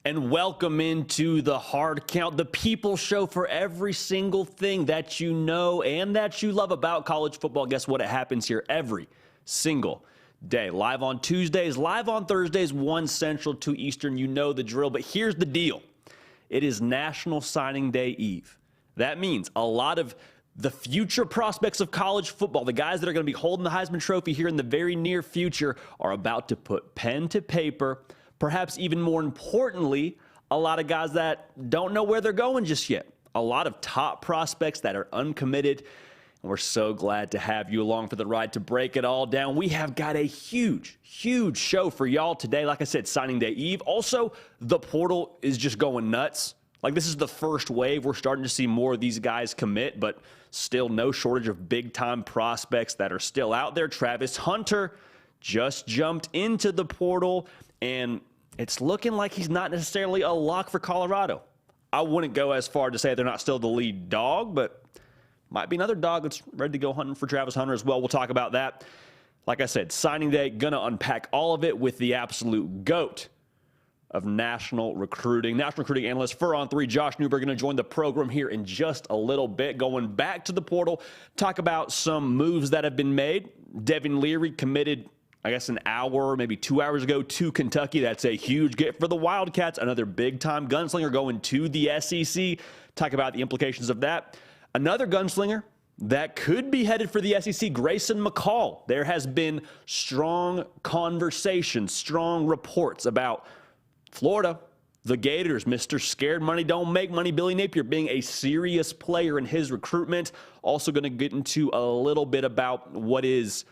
And welcome into the Hard Count, the people show for every single thing that you know and that you love about college football. Guess what? It happens here every single day. Live on Tuesdays, live on Thursdays, 1 Central, 2 Eastern. You know the drill. But here's the deal. It is National Signing Day Eve. That means a lot of the future prospects of college football, the guys that are going to be holding the Heisman Trophy here in the very near future, are about to put pen to paper. Perhaps even more importantly, a lot of guys that don't know where they're going just yet. A lot of top prospects that are uncommitted. And we're so glad to have you along for the ride to break it all down. We have got a huge show for y'all today. Like I said, signing day eve. Also, the portal is just going nuts. Like, this is the first wave. We're starting to see more of these guys commit, but still no shortage of big-time prospects that are still out there. Travis Hunter just jumped into the portal, and it's looking like he's not necessarily a lock for Colorado. I wouldn't go as far to say they're not still the lead dog, but might be another dog that's ready to go hunting for Travis Hunter as well. We'll talk about that. Like I said, signing day, going to unpack all of it with the absolute GOAT of national recruiting analyst for On 3, Josh Newberg, going to join the program here in just a little bit. Going back to the portal, talk about some moves that have been made. Devin Leary committed, I guess, an hour, maybe 2 hours ago to Kentucky. That's a huge get for the Wildcats. Another big-time gunslinger going to the SEC. Talk about the implications of that. Another gunslinger that could be headed for the SEC, Grayson McCall. There has been strong conversation, strong reports about Florida, the Gators, Mr. Scared Money Don't Make Money, Billy Napier being a serious player in his recruitment. Also going to get into a little bit about what is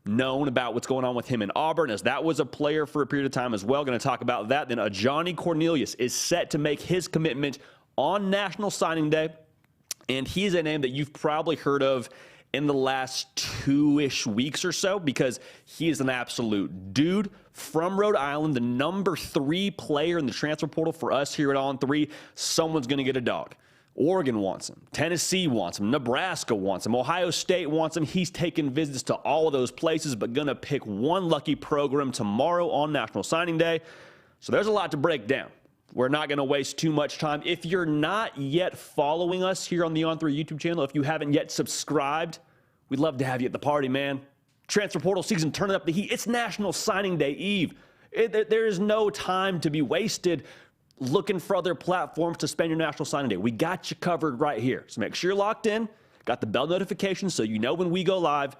known about what's going on with him in Auburn, as that was a player for a period of time as well. Going to talk about that. Then Ajani Cornelius is set to make his commitment on National Signing Day, and he's a name that you've probably heard of in the last 2-ish weeks or so, because he is an absolute dude from Rhode Island, the number 3 player in the transfer portal for us here at On 3. Someone's going to get a dog. Oregon wants him. Tennessee wants him. Nebraska wants him. Ohio State wants him. He's taking visits to all of those places, but going to pick one lucky program tomorrow on National Signing Day. So there's a lot to break down. We're not going to waste too much time. If you're not yet following us here on the On 3 YouTube channel, if you haven't yet subscribed, we'd love to have you at the party, man. Transfer portal season, turning up the heat. It's National Signing Day Eve. There is no time to be wasted looking for other platforms to spend your National Signing Day. We got you covered right here. So make sure you're locked in. Got the bell notification so you know when we go live.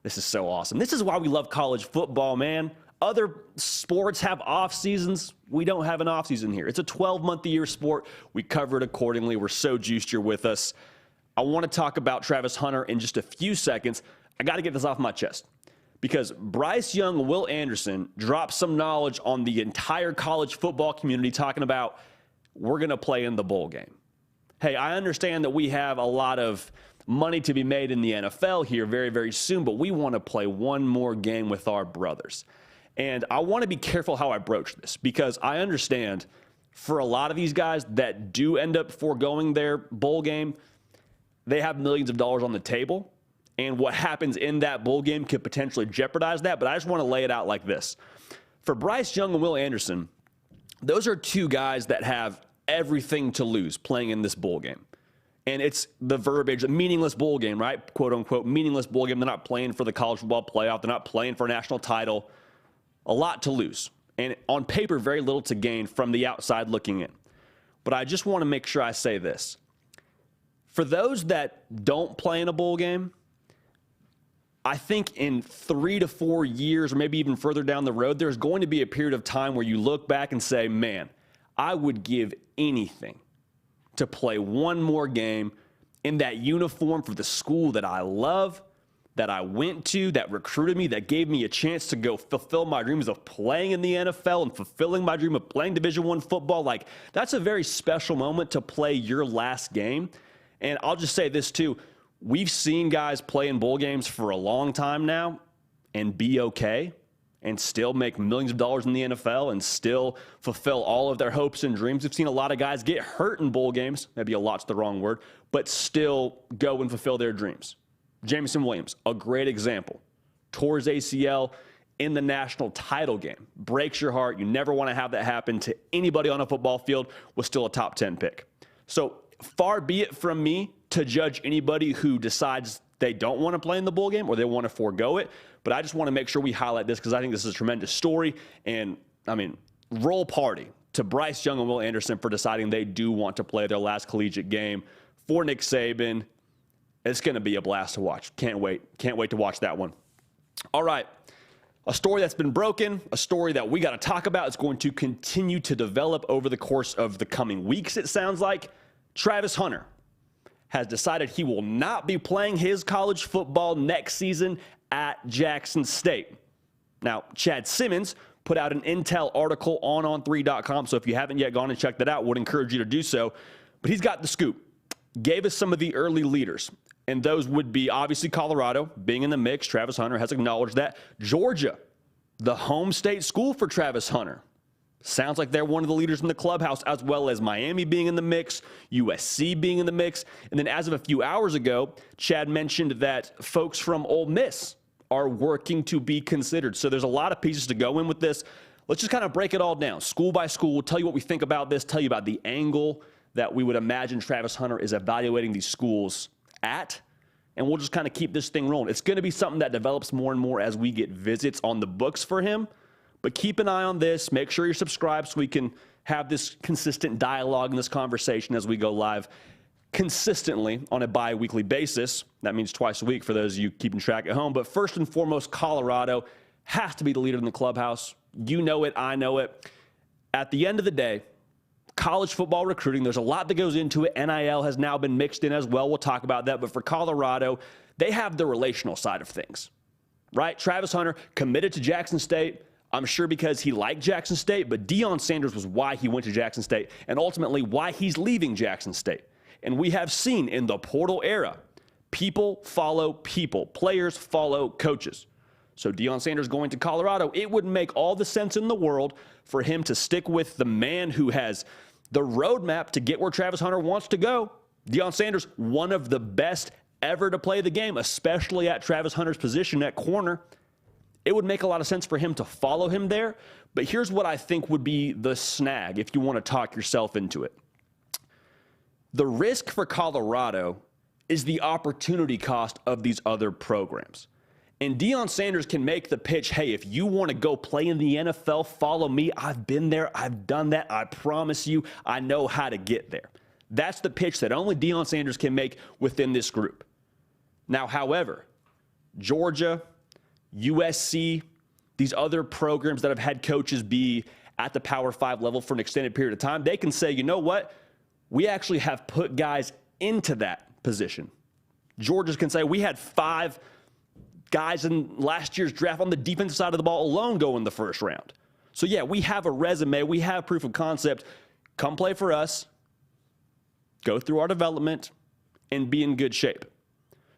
This is so awesome. This is why we love college football, man. Other sports have off seasons. We don't have an off season here. It's a 12-month-a-year sport. We cover it accordingly. We're so juiced you're with us. I want to talk about Travis Hunter in just a few seconds. I got to get this off my chest, because Bryce Young and Will Anderson dropped some knowledge on the entire college football community, talking about we're going to play in the bowl game. Hey, I understand that we have a lot of money to be made in the NFL here very, very soon, but we want to play one more game with our brothers. And I want to be careful how I broach this, because I understand for a lot of these guys that do end up foregoing their bowl game, they have millions of dollars on the table. And what happens in that bowl game could potentially jeopardize that. But I just want to lay it out like this. For Bryce Young and Will Anderson, those are two guys that have everything to lose playing in this bowl game. And it's the verbiage, a meaningless bowl game, right? Quote unquote, meaningless bowl game. They're not playing for the college football playoff. They're not playing for a national title. A lot to lose. And on paper, very little to gain from the outside looking in. But I just want to make sure I say this. For those that don't play in a bowl game, I think in 3 to 4 years, or maybe even further down the road, there's going to be a period of time where you look back and say, man, I would give anything to play one more game in that uniform for the school that I love, that I went to, that recruited me, that gave me a chance to go fulfill my dreams of playing in the NFL and fulfilling my dream of playing Division I football. Like, that's a very special moment to play your last game. And I'll just say this too. We've seen guys play in bowl games for a long time now and be okay and still make millions of dollars in the NFL and still fulfill all of their hopes and dreams. We've seen a lot of guys get hurt in bowl games, maybe a lot's the wrong word, but still go and fulfill their dreams. Jameson Williams, a great example. Tore his ACL in the national title game. Breaks your heart. You never want to have that happen to anybody on a football field. Was still a top 10 pick. So far be it from me to judge anybody who decides they don't want to play in the bowl game or they want to forego it. But I just want to make sure we highlight this because I think this is a tremendous story. And, I mean, roll party to Bryce Young and Will Anderson for deciding they do want to play their last collegiate game for Nick Saban. It's going to be a blast to watch. Can't wait. Can't wait to watch that one. All right. A story that's been broken, a story that we got to talk about. It's going to continue to develop over the course of the coming weeks, it sounds like. Travis Hunter has decided he will not be playing his college football next season at Jackson State. Now, Chad Simmons put out an intel article on on3.com, so if you haven't yet gone and checked that out, would encourage you to do so. But he's got the scoop. Gave us some of the early leaders, and those would be obviously Colorado being in the mix. Travis Hunter has acknowledged that. Georgia, the home state school for Travis Hunter. Sounds like they're one of the leaders in the clubhouse, as well as Miami being in the mix, USC being in the mix. And then as of a few hours ago, Chad mentioned that folks from Ole Miss are working to be considered. So there's a lot of pieces to go in with this. Let's just kind of break it all down, school by school, tell you what we think about this, tell you about the angle that we would imagine Travis Hunter is evaluating these schools at, and we'll just kind of keep this thing rolling. It's going to be something that develops more and more as we get visits on the books for him, but keep an eye on this. Make sure you're subscribed so we can have this consistent dialogue and this conversation as we go live consistently on a bi-weekly basis. That means twice a week for those of you keeping track at home. But first and foremost, Colorado has to be the leader in the clubhouse. You know it. I know it. At the end of the day, college football recruiting, there's a lot that goes into it. NIL has now been mixed in as well. We'll talk about that. But for Colorado, they have the relational side of things, right? Travis Hunter committed to Jackson State, I'm sure because he liked Jackson State, but Deion Sanders was why he went to Jackson State and ultimately why he's leaving Jackson State. And we have seen in the portal era, people follow people. Players follow coaches. So Deion Sanders going to Colorado, it would make all the sense in the world for him to stick with the man who has the roadmap to get where Travis Hunter wants to go. Deion Sanders, one of the best ever to play the game, especially at Travis Hunter's position at corner. It would make a lot of sense for him to follow him there. But here's what I think would be the snag if you want to talk yourself into it. The risk for Colorado is the opportunity cost of these other programs. And Deion Sanders can make the pitch, hey, if you want to go play in the NFL, follow me. I've been there. I've done that. I promise you, I know how to get there. That's the pitch that only Deion Sanders can make within this group. Now, however, Georgia, USC, these other programs that have had coaches be at the Power 5 level for an extended period of time, they can say, you know what? We actually have put guys into that position. Georgia can say we had 5 guys in last year's draft on the defensive side of the ball alone go in the first round. So, yeah, we have a resume. We have proof of concept. Come play for us. Go through our development and be in good shape.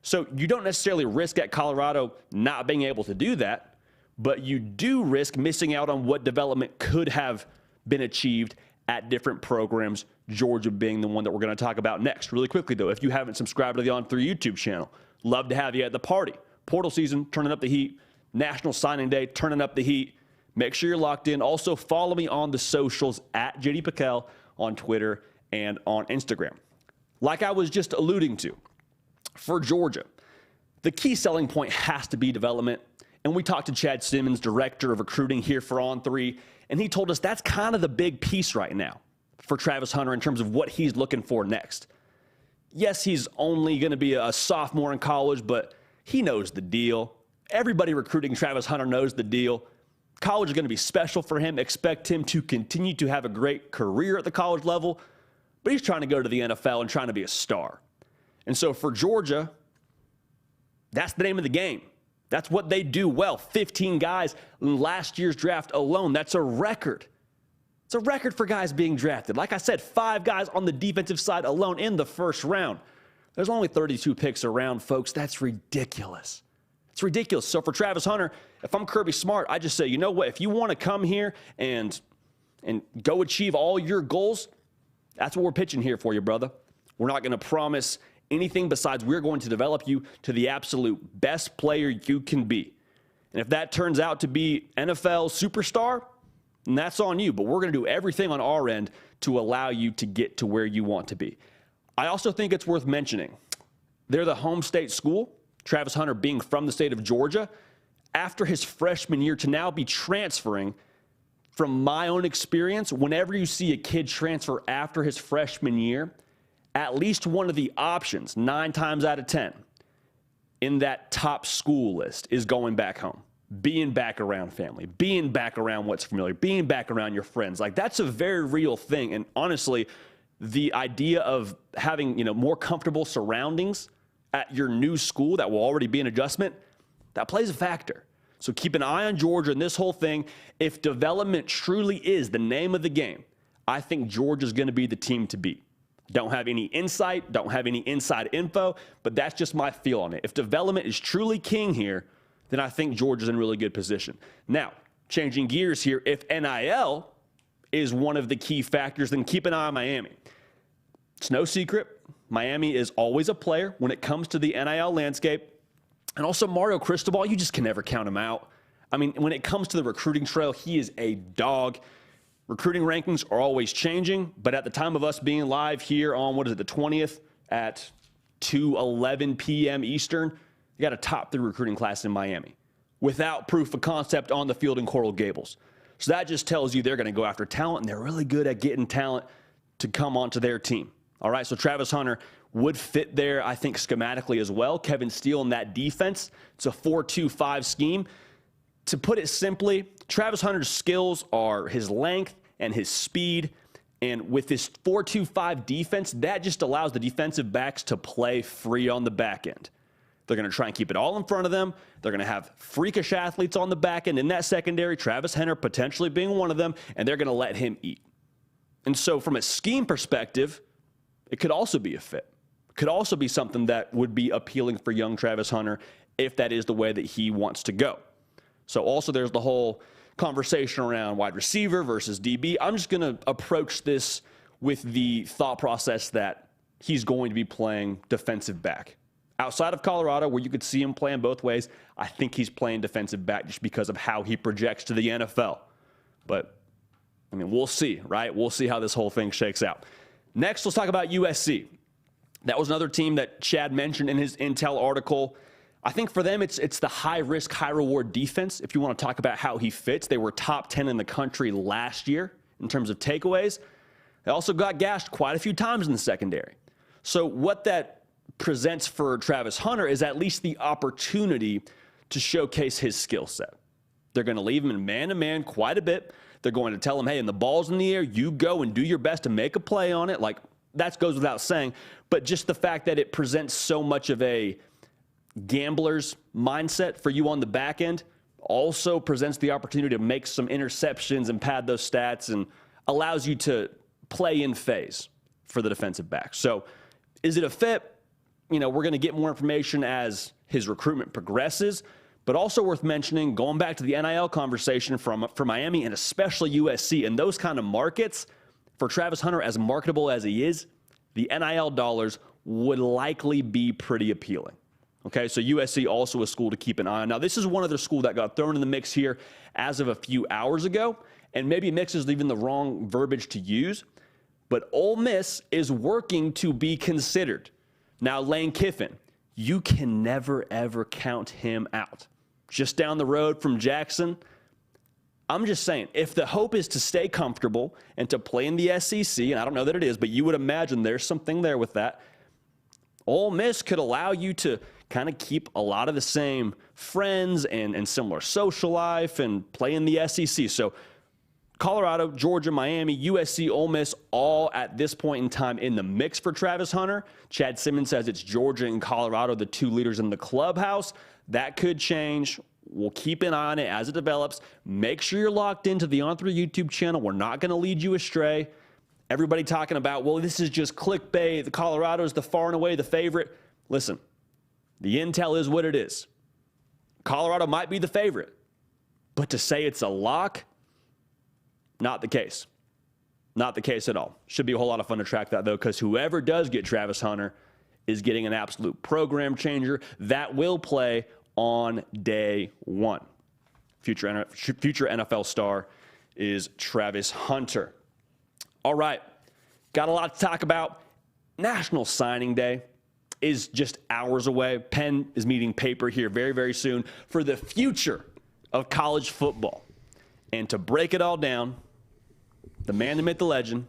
So you don't necessarily risk at Colorado not being able to do that, but you do risk missing out on what development could have been achieved at different programs, Georgia being the one that we're going to talk about next. Really quickly, though, if you haven't subscribed to the On3 YouTube channel, love to have you at the party. Portal season, turning up the heat. National Signing Day, turning up the heat. Make sure you're locked in. Also, follow me on the socials at J.D. PicKell on Twitter and on Instagram. Like I was just alluding to, for Georgia, the key selling point has to be development. And we talked to Chad Simmons, director of recruiting here for On3, and he told us that's kind of the big piece right now for Travis Hunter in terms of what he's looking for next. Yes, he's only going to be a sophomore in college, but he knows the deal. Everybody recruiting Travis Hunter knows the deal. College is going to be special for him. Expect him to continue to have a great career at the college level, but he's trying to go to the NFL and trying to be a star. And so for Georgia, that's the name of the game. That's what they do well. 15 guys in last year's draft alone. That's a record. It's a record for guys being drafted. Like I said, 5 guys on the defensive side alone in the first round. There's only 32 picks around, folks. That's ridiculous. It's ridiculous. So for Travis Hunter, if I'm Kirby Smart, I just say, you know what? If you want to come here and go achieve all your goals, that's what we're pitching here for you, brother. We're not going to promise anything besides we're going to develop you to the absolute best player you can be. And if that turns out to be NFL superstar, then that's on you. But we're going to do everything on our end to allow you to get to where you want to be. I also think it's worth mentioning, they're the home state school, Travis Hunter being from the state of Georgia. After his freshman year, to now be transferring, from my own experience, whenever you see a kid transfer after his freshman year, at least one of the options, 9 times out of 10, in that top school list is going back home, being back around family, being back around what's familiar, being back around your friends. Like, that's a very real thing. And honestly, the idea of having, more comfortable surroundings at your new school that will already be an adjustment, that plays a factor. So keep an eye on Georgia and this whole thing. If development truly is the name of the game, I think Georgia's going to be the team to beat. Don't have any insight, don't have any inside info, but that's just my feel on it. If development is truly king here, then I think Georgia's in really good position. Now, changing gears here, if NIL is one of the key factors, then keep an eye on Miami. It's no secret, Miami is always a player when it comes to the NIL landscape. And also Mario Cristobal, you just can never count him out. I mean, when it comes to the recruiting trail, he is a dog. Recruiting rankings are always changing, but at the time of us being live here on, the 20th at 2:11 p.m. Eastern, you got a top 3 recruiting class in Miami without proof of concept on the field in Coral Gables. So that just tells you they're going to go after talent, and they're really good at getting talent to come onto their team. All right, so Travis Hunter would fit there, I think, schematically as well. Kevin Steele in that defense. It's a 4-2-5 scheme. To put it simply, Travis Hunter's skills are his length and his speed. And with this 4-2-5 defense, that just allows the defensive backs to play free on the back end. They're going to try and keep it all in front of them. They're going to have freakish athletes on the back end in that secondary, Travis Hunter potentially being one of them, and they're going to let him eat. And so from a scheme perspective, it could also be a fit. Could also be something that would be appealing for young Travis Hunter if that is the way that he wants to go. So also there's the whole conversation around wide receiver versus DB. I'm just going to approach this with the thought process that he's going to be playing defensive back. Outside of Colorado, where you could see him playing both ways, I think he's playing defensive back just because of how he projects to the NFL. But, I mean, we'll see, right? We'll see how this whole thing shakes out. Next, let's talk about USC. That was another team that Chad mentioned in his Intel article. I think for them, it's the high-risk, high-reward defense. If you want to talk about how he fits, they were top 10 in the country last year in terms of takeaways. They also got gashed quite a few times in the secondary. So what that presents for Travis Hunter is at least the opportunity to showcase his skill set. They're going to leave him in man-to-man quite a bit. They're going to tell him, hey, and the ball's in the air, you go and do your best to make a play on it. Like, that goes without saying. But just the fact that it presents so much of a gambler's mindset for you on the back end also presents the opportunity to make some interceptions and pad those stats and allows you to play in phase for the defensive back. So is it a fit? We're going to get more information as his recruitment progresses. But also worth mentioning, going back to the NIL conversation for Miami and especially USC and those kind of markets, for Travis Hunter, as marketable as he is, the NIL dollars would likely be pretty appealing. Okay, so USC also a school to keep an eye on. Now, this is one other school that got thrown in the mix here as of a few hours ago, and maybe mix is even the wrong verbiage to use, but Ole Miss is working to be considered. Now, Lane Kiffin, you can never, ever count him out. Just down the road from Jackson, I'm just saying, if the hope is to stay comfortable and to play in the SEC, and I don't know that it is, but you would imagine there's something there with that, Ole Miss could allow you to kind of keep a lot of the same friends and similar social life and play in the SEC. So Colorado, Georgia, Miami, USC, Ole Miss, all at this point in time in the mix for Travis Hunter. Chad Simmons says it's Georgia and Colorado, the two leaders in the clubhouse. That could change. We'll keep an eye on it as it develops. Make sure you're locked into the On3 YouTube channel. We're not going to lead you astray. Everybody talking about, well, this is just clickbait. The Colorado is the far and away the favorite. Listen, the intel is what it is. Colorado might be the favorite, but to say it's a lock, not the case. Not the case at all. Should be a whole lot of fun to track that, though, because whoever does get Travis Hunter is getting an absolute program changer that will play on day one. future NFL star is Travis Hunter. All right, got a lot to talk about. National Signing Day is just hours away. Pen is meeting paper here very, very soon for the future of college football. And to break it all down, the man, the myth, the legend,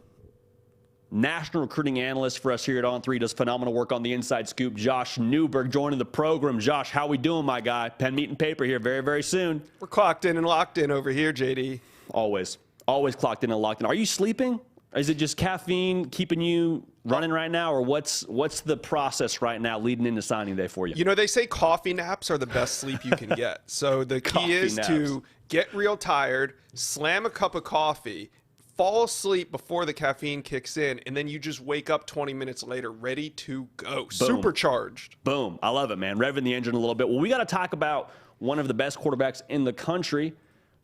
national recruiting analyst for us here at On3, does phenomenal work on the Inside Scoop, Josh Newberg, joining the program. Josh, how we doing, my guy? Pen meeting paper here very, very soon. We're clocked in and locked in over here, JD. Always clocked in and locked in. Are you sleeping? Is it just caffeine keeping you running right now, or what's the process right now leading into signing day for you? You know, they say coffee naps are the best sleep you can get. So the key is to get real tired, slam a cup of coffee, fall asleep before the caffeine kicks in, and then you just wake up 20 minutes later ready to go. Boom. Supercharged. Boom. I love it, man. Revving the engine a little bit. Well, we got to talk about one of the best quarterbacks in the country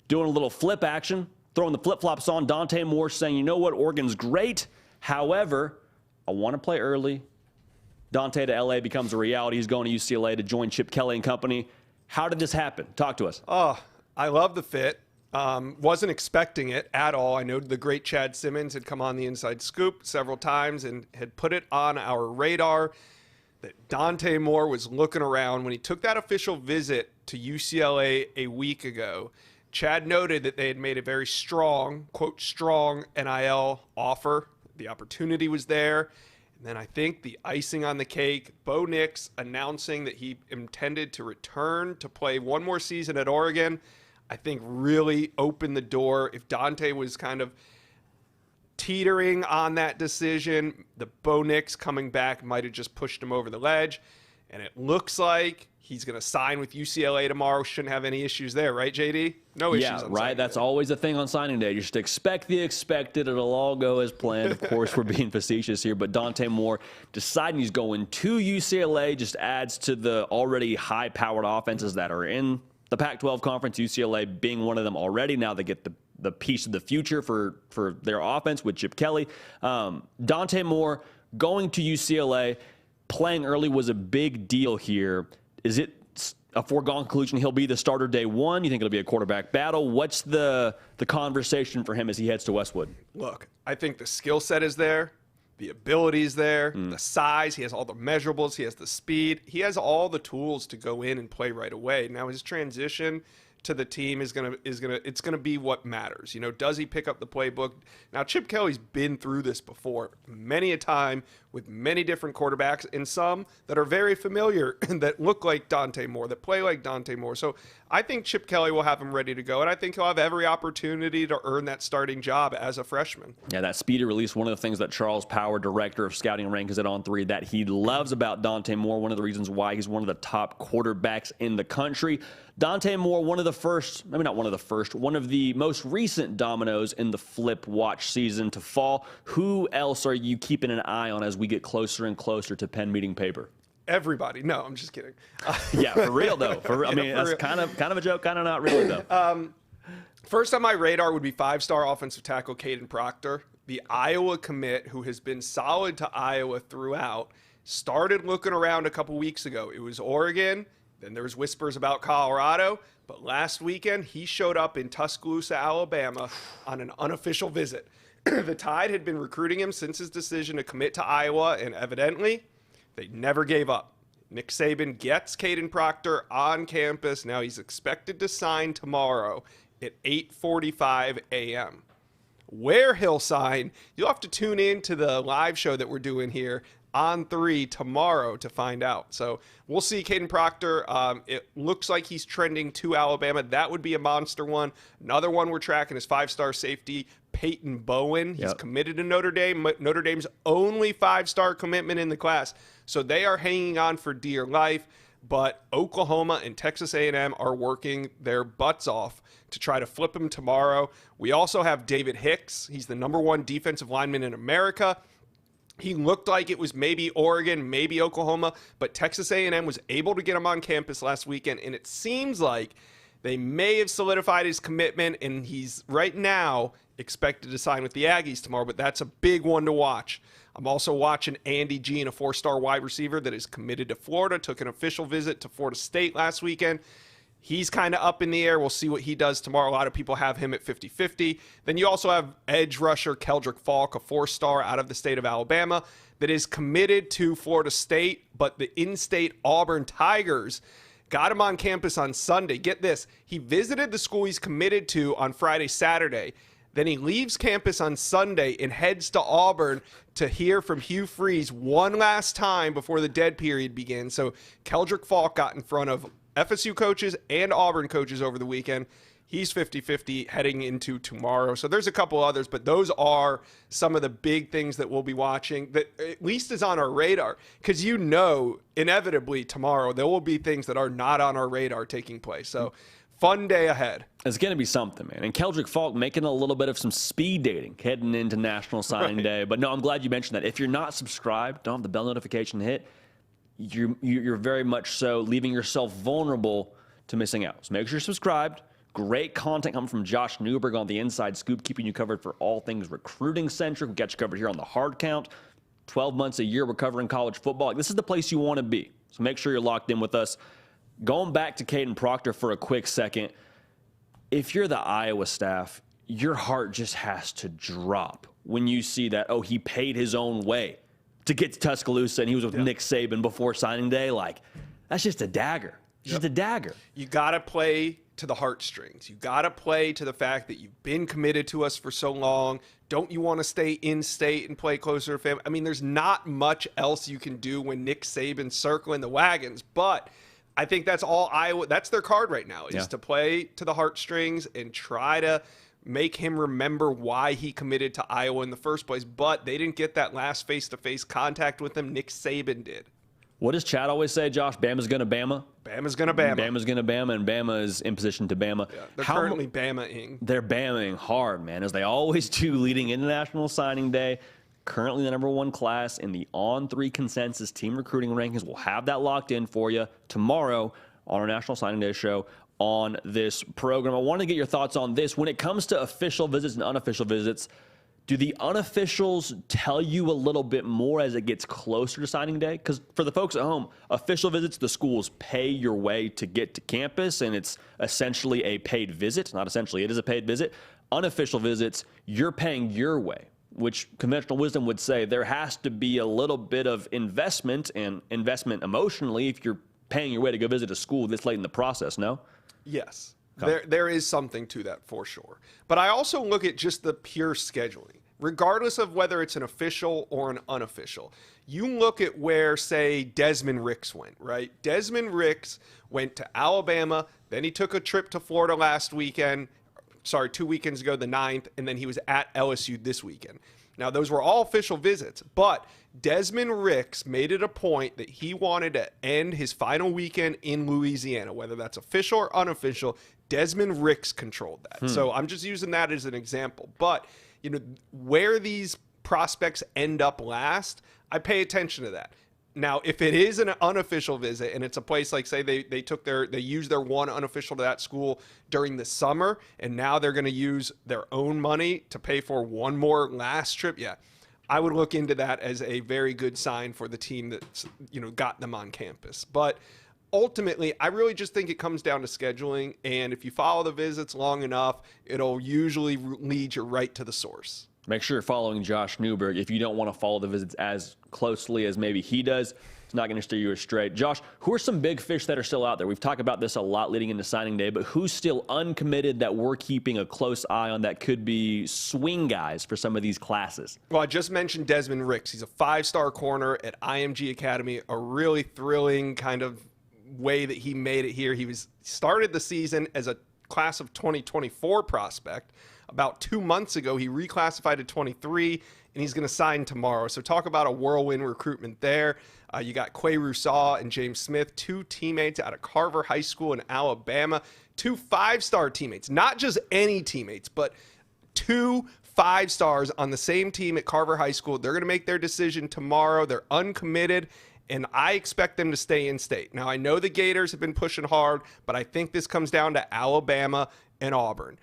doing a little flip action, throwing the flip-flops on. Dante Moore saying, you know what, Oregon's great. However, I want to play early. Dante to L.A. becomes a reality. He's going to UCLA to join Chip Kelly and company. How did this happen? Talk to us. Oh, I love the fit. Wasn't expecting it at all. I know the great Chad Simmons had come on the Inside Scoop several times and had put it on our radar that Dante Moore was looking around when he took that official visit to UCLA a week ago. Chad noted that they had made a very strong, quote, strong NIL offer. The opportunity was there. And then I think the icing on the cake, Bo Nix announcing that he intended to return to play one more season at Oregon, I think really opened the door. If Dante was kind of teetering on that decision, the Bo Nix coming back might have just pushed him over the ledge. And it looks like he's going to sign with UCLA tomorrow. Shouldn't have any issues there, right, JD? No issues. Yeah, right. That's always a thing on signing day. You just expect the expected. It'll all go as planned. Of course, we're being facetious here, but Dante Moore deciding he's going to UCLA just adds to the already high-powered offenses that are in the Pac-12 conference, UCLA being one of them already. Now they get the piece of the future for their offense with Chip Kelly. Dante Moore going to UCLA, playing early was a big deal here. Is it a foregone conclusion he'll be the starter day one? You think it'll be a quarterback battle? What's the conversation for him as he heads to Westwood? Look, I think the skill set is there. The ability is there. The size. He has all the measurables. He has the speed. He has all the tools to go in and play right away. Now his transition to the team it's gonna be what matters. You know, does he pick up the playbook? Now Chip Kelly's been through this before many a time with many different quarterbacks, and some that are very familiar and that look like Dante Moore, that play like Dante Moore. So I think Chip Kelly will have him ready to go, and I think he'll have every opportunity to earn that starting job as a freshman. Yeah, that speedy release, one of the things that Charles Power, director of scouting rankings at On3, that he loves about Dante Moore, one of the reasons why he's one of the top quarterbacks in the country. Dante Moore, one of the most recent dominoes in the flip watch season to fall. Who else are you keeping an eye on as we get closer and closer to pen meeting paper? Everybody. No, I'm just kidding. Yeah, for real though. That's kind of a joke, kind of not really though. First on my radar would be five-star offensive tackle Caden Proctor, the Iowa commit who has been solid to Iowa throughout. Started looking around a couple weeks ago. It was Oregon. Then there was whispers about Colorado, but last weekend he showed up in Tuscaloosa, Alabama on an unofficial visit. The Tide had been recruiting him since his decision to commit to Iowa, and evidently they never gave up. Nick Saban gets Caden Proctor on campus. Now he's expected to sign tomorrow at 8:45 a.m. Where he'll sign, you'll have to tune in to the live show that we're doing here on 3 tomorrow to find out. So we'll see Caden Proctor. It looks like he's trending to Alabama. That would be a monster one. Another one we're tracking is five-star safety Peyton Bowen. He's committed to Notre Dame. Notre Dame's only five-star commitment in the class. So they are hanging on for dear life. But Oklahoma and Texas A&M are working their butts off to try to flip him tomorrow. We also have David Hicks. He's the #1 defensive lineman in America. He looked like it was maybe Oregon, maybe Oklahoma, but Texas A&M was able to get him on campus last weekend, and it seems like they may have solidified his commitment, and he's right now expected to sign with the Aggies tomorrow, but that's a big one to watch. I'm also watching Andy Jean, a 4-star wide receiver that is committed to Florida, took an official visit to Florida State last weekend. He's kind of up in the air. We'll see what he does tomorrow. A lot of people have him at 50-50. Then you also have edge rusher Keldrick Falk, a 4-star out of the state of Alabama that is committed to Florida State, but the in-state Auburn Tigers got him on campus on Sunday. Get this. He visited the school he's committed to on Friday, Saturday. Then he leaves campus on Sunday and heads to Auburn to hear from Hugh Freeze one last time before the dead period begins. So Keldrick Falk got in front of FSU coaches and Auburn coaches over the weekend. He's 50-50 heading into tomorrow. So there's a couple others, but those are some of the big things that we'll be watching that at least is on our radar. Because inevitably tomorrow there will be things that are not on our radar taking place. So fun day ahead. It's going to be something, man. And Keldrick Falk making a little bit of some speed dating heading into National Signing Day. But no, I'm glad you mentioned that. If you're not subscribed, don't have the bell notification hit, you're very much so leaving yourself vulnerable to missing out. So make sure you're subscribed. Great content coming from Josh Newberg on the Inside Scoop, keeping you covered for all things recruiting centric. We got you covered here on the Hard Count. 12 months a year, we're covering college football. This is the place you want to be. So make sure you're locked in with us. Going back to Caden Proctor for a quick second, if you're the Iowa staff, your heart just has to drop when you see that, oh, he paid his own way to get to Tuscaloosa and he was with Nick Saban before signing day. Like, that's just a dagger. Just a dagger. You got to play to the heartstrings. You got to play to the fact that you've been committed to us for so long. Don't you want to stay in state and play closer to family? I mean, there's not much else you can do when Nick Saban's circling the wagons, but I think that's all Iowa. That's their card right now, is to play to the heartstrings and try to make him remember why he committed to Iowa in the first place. But they didn't get that last face-to-face contact with him. Nick Saban did. What does Chad always say, Josh? Bama's going to Bama? Bama's going to Bama. Bama's going to Bama, and Bama is in position to Bama. Yeah, they're currently Bama-ing. They're Bama-ing hard, man, as they always do leading into National Signing Day. Currently the #1 class in the On3 consensus team recruiting rankings. We'll have that locked in for you tomorrow on our National Signing Day show on this program. I want to get your thoughts on this. When it comes to official visits and unofficial visits, do the unofficials tell you a little bit more as it gets closer to signing day? Because for the folks at home, official visits, the schools pay your way to get to campus, and it's essentially a paid visit. Not essentially, it is a paid visit. Unofficial visits, you're paying your way, which conventional wisdom would say there has to be a little bit of investment, and investment emotionally if you're paying your way to go visit a school this late in the process, no? Yes. There is something to that for sure. But I also look at just the pure scheduling, regardless of whether it's an official or an unofficial. You look at where, say, Desmond Ricks went, right? Desmond Ricks went to Alabama, then he took a trip to Florida last weekend, 2 weekends ago, the 9th, and then he was at LSU this weekend. Now, those were all official visits, but Desmond Ricks made it a point that he wanted to end his final weekend in Louisiana, whether that's official or unofficial. Desmond Ricks controlled that. So I'm just using that as an example. But, where these prospects end up last, I pay attention to that. Now, if it is an unofficial visit and it's a place like, say, they used their one unofficial to that school during the summer, and now they're going to use their own money to pay for one more last trip, I would look into that as a very good sign for the team that's, got them on campus. But ultimately, I really just think it comes down to scheduling, and if you follow the visits long enough, it'll usually lead you right to the source. Make sure you're following Josh Newberg. If you don't want to follow the visits as closely as maybe he does, it's not going to steer you astray. Josh, who are some big fish that are still out there? We've talked about this a lot leading into signing day, but who's still uncommitted that we're keeping a close eye on that could be swing guys for some of these classes? Well, I just mentioned Desmond Ricks. He's a 5-star corner at IMG Academy, a really thrilling kind of way that he made it here. He started the season as a class of 2024 prospect. About 2 months ago, he reclassified to 23, and he's going to sign tomorrow. So talk about a whirlwind recruitment there. You got Quay Rousseau and James Smith, 2 teammates out of Carver High School in Alabama, 2 5-star teammates, not just any teammates, but 2 5-stars on the same team at Carver High School. They're going to make their decision tomorrow. They're uncommitted, and I expect them to stay in state. Now, I know the Gators have been pushing hard, but I think this comes down to Alabama and Auburn.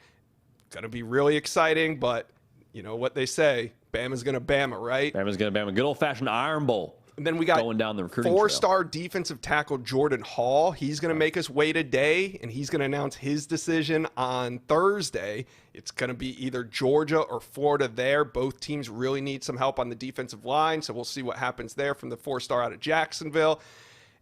Going to be really exciting, but you know what they say, Bama's going to Bama, right? Bama's going to Bama. Good old-fashioned Iron Bowl. And then we got going down the recruiting trail. 4-star defensive tackle Jordan Hall. He's going to make us wait a day, and he's going to announce his decision on Thursday. It's going to be either Georgia or Florida there. Both teams really need some help on the defensive line, so we'll see what happens there from the 4-star out of Jacksonville.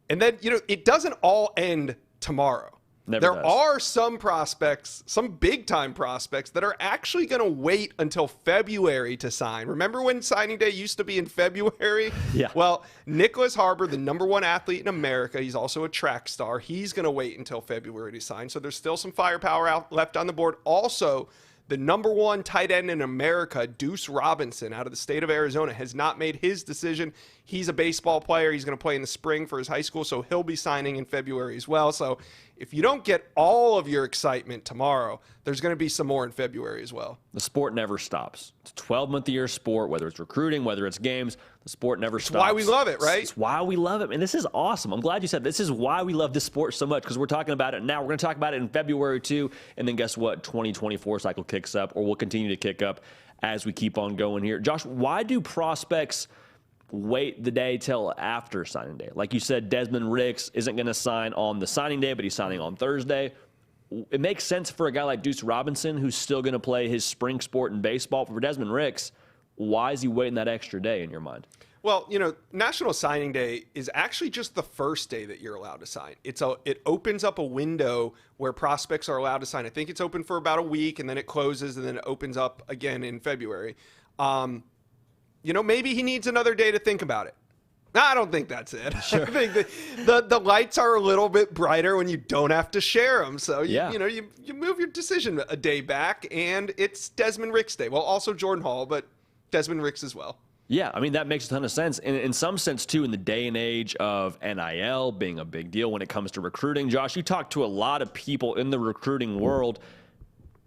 And then, it doesn't all end tomorrow. There are some prospects, some big-time prospects, that are actually going to wait until February to sign. Remember when signing day used to be in February? Yeah. Well, Nicholas Harbor, the #1 athlete in America, he's also a track star. He's going to wait until February to sign. So there's still some firepower left on the board. Also, the #1 tight end in America, Deuce Robinson, out of the state of Arizona, has not made his decision. He's a baseball player. He's going to play in the spring for his high school, so he'll be signing in February as well. So if you don't get all of your excitement tomorrow, there's going to be some more in February as well. The sport never stops. It's a 12-month-a-year sport, whether it's recruiting, whether it's games. The sport never stops. It's why we love it, right? It's why we love it. And this is awesome. I'm glad you said this is why we love this sport so much, because we're talking about it now. We're going to talk about it in February, too. And then guess what? 2024 cycle kicks up, or will continue to kick up as we keep on going here. Josh, why do prospects wait the day till after signing day? Like you said, Desmond Ricks isn't going to sign on the signing day, but he's signing on Thursday. It makes sense for a guy like Deuce Robinson, who's still going to play his spring sport in baseball. But for Desmond Ricks, why is he waiting that extra day in your mind? Well, National Signing Day is actually just the first day that you're allowed to sign. It opens up a window where prospects are allowed to sign. I think it's open for about a week, and then it closes, and then it opens up again in February. Maybe he needs another day to think about it. I don't think that's it. Sure. I think the lights are a little bit brighter when you don't have to share them. So, you move your decision a day back, and it's Desmond Ricks Day. Well, also Jordan Hall, but Desmond Ricks as well. Yeah, I mean, that makes a ton of sense. And in some sense, too, in the day and age of NIL being a big deal when it comes to recruiting. Josh, you talk to a lot of people in the recruiting world.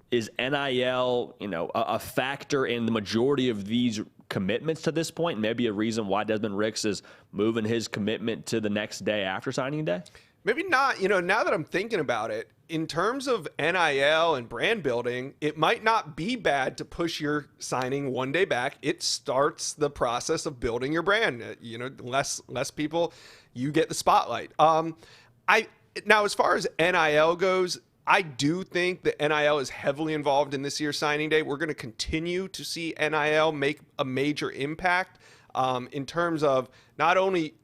Is NIL, a factor in the majority of these commitments to this point? Maybe a reason why Desmond Ricks is moving his commitment to the next day after signing day? Maybe not. Now that I'm thinking about it, in terms of NIL and brand building, it might not be bad to push your signing one day back. It starts the process of building your brand. Less people, you get the spotlight. Now, as far as NIL goes, I do think that NIL is heavily involved in this year's signing day. We're going to continue to see NIL make a major impact in terms of not only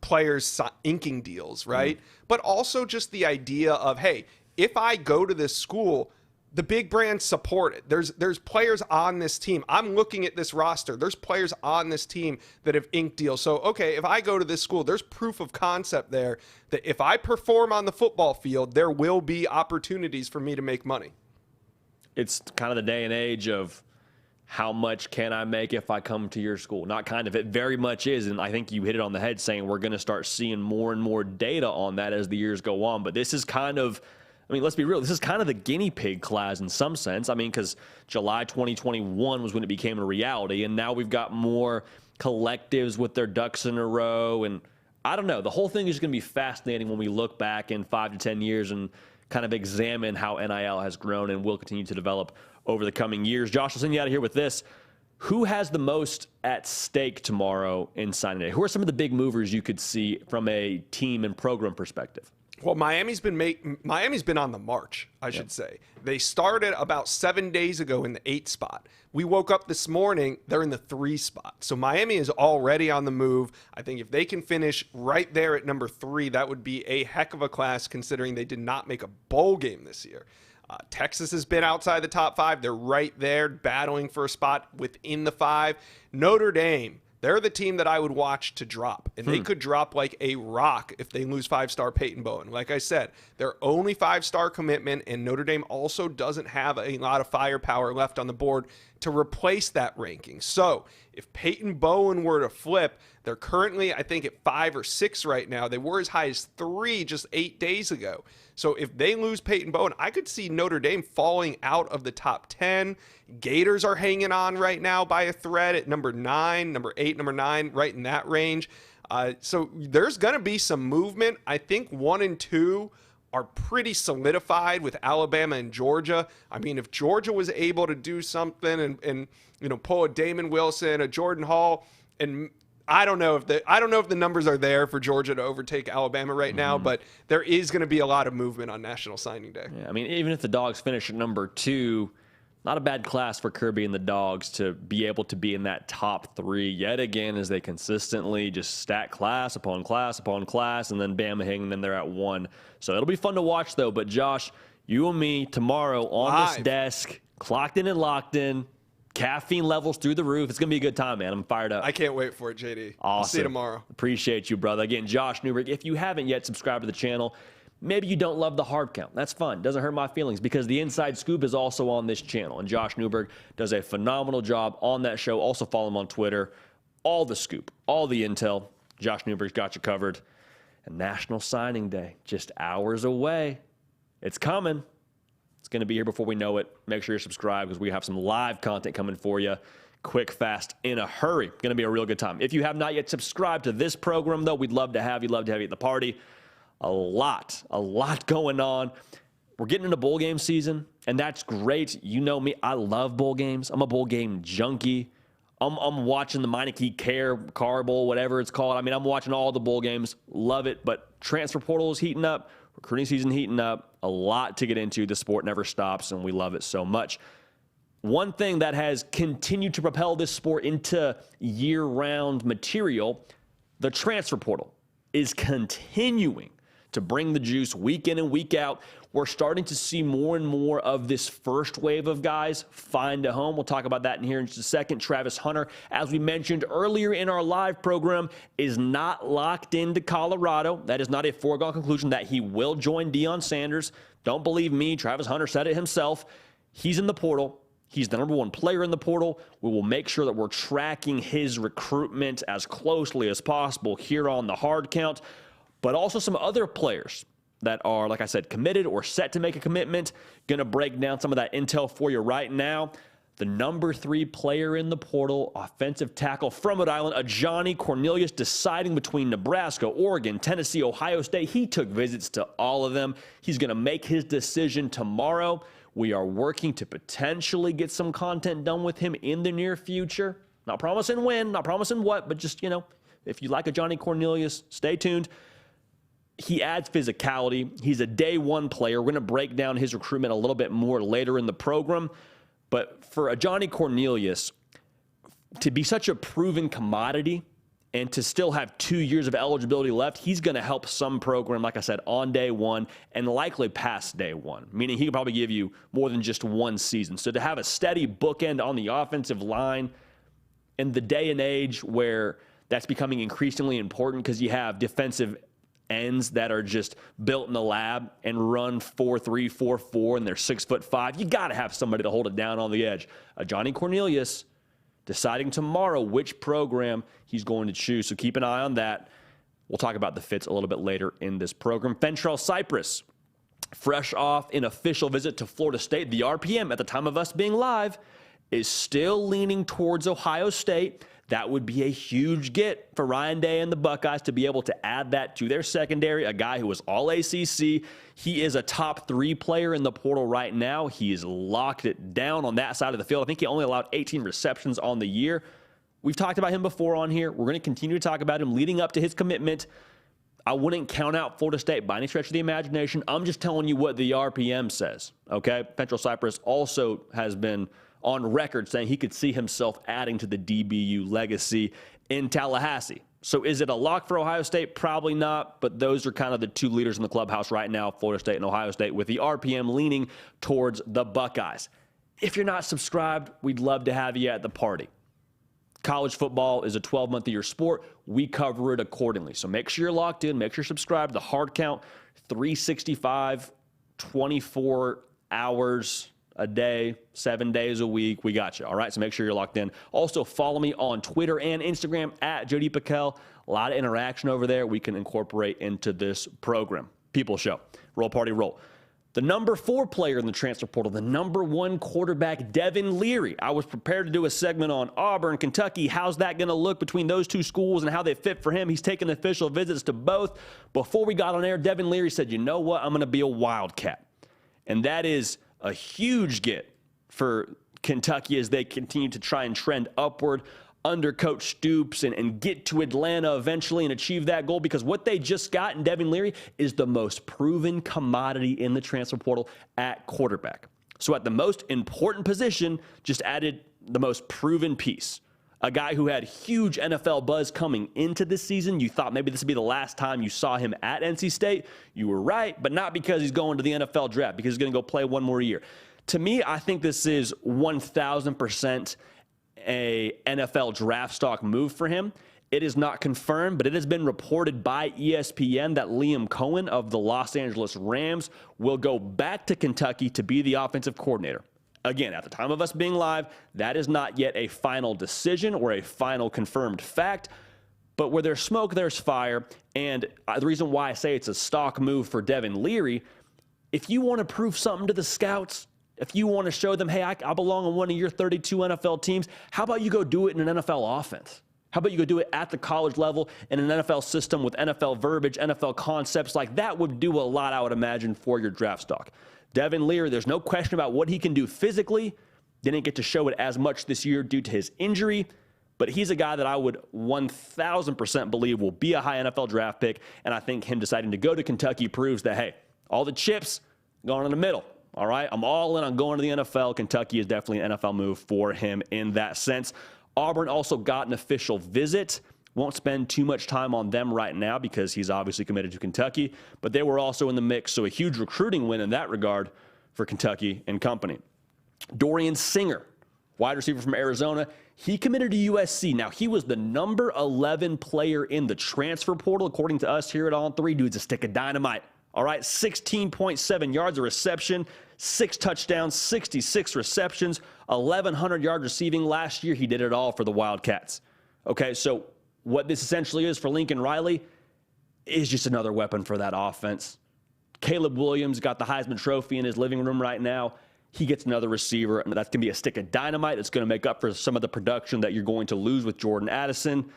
players inking deals, right? But also just the idea of, hey, if I go to this school, the big brands support it. There's players on this team. I'm looking at this roster. There's players on this team that have inked deals. So, okay, if I go to this school, there's proof of concept there that if I perform on the football field, there will be opportunities for me to make money. It's kind of the day and age of how much can I make if I come to your school? Not kind of, it very much is. And I think you hit it on the head saying we're going to start seeing more and more data on that as the years go on. But this is kind of, let's be real. This is kind of the guinea pig class in some sense. Because July 2021 was when it became a reality. And now we've got more collectives with their ducks in a row. And I don't know. The whole thing is going to be fascinating when we look back in 5 to 10 years and kind of examine how NIL has grown and will continue to develop over the coming years. Josh, I'll send you out of here with this. Who has the most at stake tomorrow in signing day? Who are some of the big movers you could see from a team and program perspective? Well, Miami's been on the march, I should say. They started about 7 days ago in the 8 spot. We woke up this morning, they're in the 3 spot. So Miami is already on the move. I think if they can finish right there at number 3, that would be a heck of a class considering they did not make a bowl game this year. Texas has been outside the top 5. They're right there battling for a spot within the 5. Notre Dame, they're the team that I would watch to drop. And they could drop like a rock if they lose 5-star Peyton Bowen. Like I said, they're only 5-star commitment, and Notre Dame also doesn't have a lot of firepower left on the board to replace that ranking. So if Peyton Bowen were to flip, they're currently, I think, at 5 or 6 right now. They were as high as 3 just 8 days ago. So if they lose Peyton Bowen, I could see Notre Dame falling out of the top 10. Gators are hanging on right now by a thread at number 9, number 8, number 9, right in that range. So there's going to be some movement. I think 1 and 2 are pretty solidified with Alabama and Georgia. If Georgia was able to do something and pull a Damon Wilson, a Jordan Hall, and I don't know if the numbers are there for Georgia to overtake Alabama right now, but there is going to be a lot of movement on National Signing Day. Yeah, I mean, even if the Dogs finish at number 2, not a bad class for Kirby and the Dogs to be able to be in that top 3 yet again as they consistently just stack class upon class upon class, and then Bama hitting, and then they're at 1. So it'll be fun to watch, though. But, Josh, you and me tomorrow on this desk, clocked in and locked in, caffeine levels through the roof. It's going to be a good time, man. I'm fired up. I can't wait for it, JD. Awesome. I'll see you tomorrow. Appreciate you, brother. Again, Josh Newberg. If you haven't yet subscribed to the channel, maybe you don't love the hard count. That's fun. Doesn't hurt my feelings because the Inside Scoop is also on this channel. And Josh Newberg does a phenomenal job on that show. Also follow him on Twitter. All the scoop, all the intel. Josh Newberg's got you covered. And National Signing Day, just hours away. It's coming. It's going to be here before we know it. Make sure you're subscribed because we have some live content coming for you. Quick, fast, in a hurry. Going to be a real good time. If you have not yet subscribed to this program, though, we'd love to have you. Love to have you at the party. A lot going on. We're getting into bowl game season, and that's great. You know me. I love bowl games. I'm a bowl game junkie. I'm watching the Meineke Car Bowl, whatever it's called. I mean, I'm watching all the bowl games. Love it. But transfer portal is heating up. Recruiting season heating up. A lot to get into. The sport never stops, and we love it so much. One thing that has continued to propel this sport into year-round material, the transfer portal, is continuing to bring the juice week in and week out. We're starting to see more and more of this first wave of guys find a home. We'll talk about that in here in just a second. Travis Hunter, as we mentioned earlier in our live program, is not locked into Colorado. That is not a foregone conclusion that he will join Deion Sanders. Don't believe me. Travis Hunter said it himself. He's in the portal. He's the #1 player in the portal. We will make sure that we're tracking his recruitment as closely as possible here on the hard count. But also some other players that are, like I said, committed or set to make a commitment. Going to break down some of that intel for you right now. The #3 player in the portal, offensive tackle from Rhode Island, Ajani Cornelius, deciding between Nebraska, Oregon, Tennessee, Ohio State. He took visits to all of them. He's going to make his decision tomorrow. We are working to potentially get some content done with him in the near future. Not promising when, not promising what, but just, if you like Ajani Cornelius, stay tuned. He adds physicality. He's a day 1 player. We're going to break down his recruitment a little bit more later in the program. But for Ajani Cornelius, to be such a proven commodity and to still have 2 years of eligibility left, he's going to help some program, like I said, on day 1 and likely past day 1, meaning he could probably give you more than just 1 season. So to have a steady bookend on the offensive line in the day and age where that's becoming increasingly important because you have defensive ends that are just built in the lab and run 4.3, 4.4, and they're 6'5". You got to have somebody to hold it down on the edge. Ajani Cornelius deciding tomorrow which program he's going to choose, so keep an eye on that. We'll talk about the fits a little bit later in this program. Fentrell Cypress, fresh off an official visit to Florida State. The RPM at the time of us being live is still leaning towards Ohio State. That would be a huge get for Ryan Day and the Buckeyes to be able to add that to their secondary, a guy who was all ACC. He is a top 3 player in the portal right now. He has locked it down on that side of the field. I think he only allowed 18 receptions on the year. We've talked about him before on here. We're going to continue to talk about him leading up to his commitment. I wouldn't count out Florida State by any stretch of the imagination. I'm just telling you what the RPM says, okay? Fentrell Cypress also has been on record saying he could see himself adding to the DBU legacy in Tallahassee. So is it a lock for Ohio State? Probably not, but those are kind of the 2 leaders in the clubhouse right now, Florida State and Ohio State, with the RPM leaning towards the Buckeyes. If you're not subscribed, we'd love to have you at the party. College football is a 12-month-a-year sport. We cover it accordingly. So make sure you're locked in. Make sure you're subscribed. The hard count, 365, 24 hours a day, 7 days a week. We got you. All right, so make sure you're locked in. Also, follow me on Twitter and Instagram at J.D. PicKell. A lot of interaction over there we can incorporate into this program. People show. Roll party roll. The #4 player in the transfer portal, the #1 quarterback, Devin Leary. I was prepared to do a segment on Auburn, Kentucky. How's that going to look between those 2 schools and how they fit for him? He's taken official visits to both. Before we got on air, Devin Leary said, you know what, I'm going to be a Wildcat. And that is a huge get for Kentucky as they continue to try and trend upward. under Coach Stoops and get to Atlanta eventually and achieve that goal, because what they just got in Devin Leary is the most proven commodity in the transfer portal at quarterback. So at the most important position, just added the most proven piece. A guy who had huge NFL buzz coming into this season. You thought maybe this would be the last time you saw him at NC State. You were right, but not because he's going to the NFL draft, because he's going to go play one more year. To me, I think this is 1,000% a NFL draft stock move for him. It is not confirmed, but it has been reported by ESPN that Liam Cohen of the Los Angeles Rams will go back to Kentucky to be the offensive coordinator. Again, at the time of us being live, that is not yet a final decision or a final confirmed fact, but where there's smoke, there's fire. And the reason why I say it's a stock move for Devin Leary, if you want to prove something to the scouts, if you want to show them, hey, I belong on one of your 32 NFL teams, how about you go do it in an NFL offense? How about you go do it at the college level in an NFL system with NFL verbiage, NFL concepts? Like, that would do a lot, I would imagine, for your draft stock. Devin Leary, there's no question about what he can do physically. Didn't get to show it as much this year due to his injury, but he's a guy that I would 1,000% believe will be a high NFL draft pick, and I think him deciding to go to Kentucky proves that, hey, all the chips going in the middle. All right, I'm all in on going to the NFL. Kentucky is definitely an NFL move for him in that sense. Auburn also got an official visit. Won't spend too much time on them right now because he's obviously committed to Kentucky, but they were also in the mix, so a huge recruiting win in that regard for Kentucky and company. Dorian Singer, wide receiver from Arizona, he committed to USC. Now, he was the number 11 player in the transfer portal, according to us here at On 3. Dude's a stick of dynamite. All right, 16.7 yards of reception, 6 touchdowns, 66 receptions, 1,100 yards receiving last year. He did it all for the Wildcats. Okay, so what this essentially is for Lincoln Riley is just another weapon for that offense. Caleb Williams got the Heisman Trophy in his living room right now. He gets another receiver, and that's going to be a stick of dynamite. It's going to make up for some of the production that you're going to lose with Jordan Addison.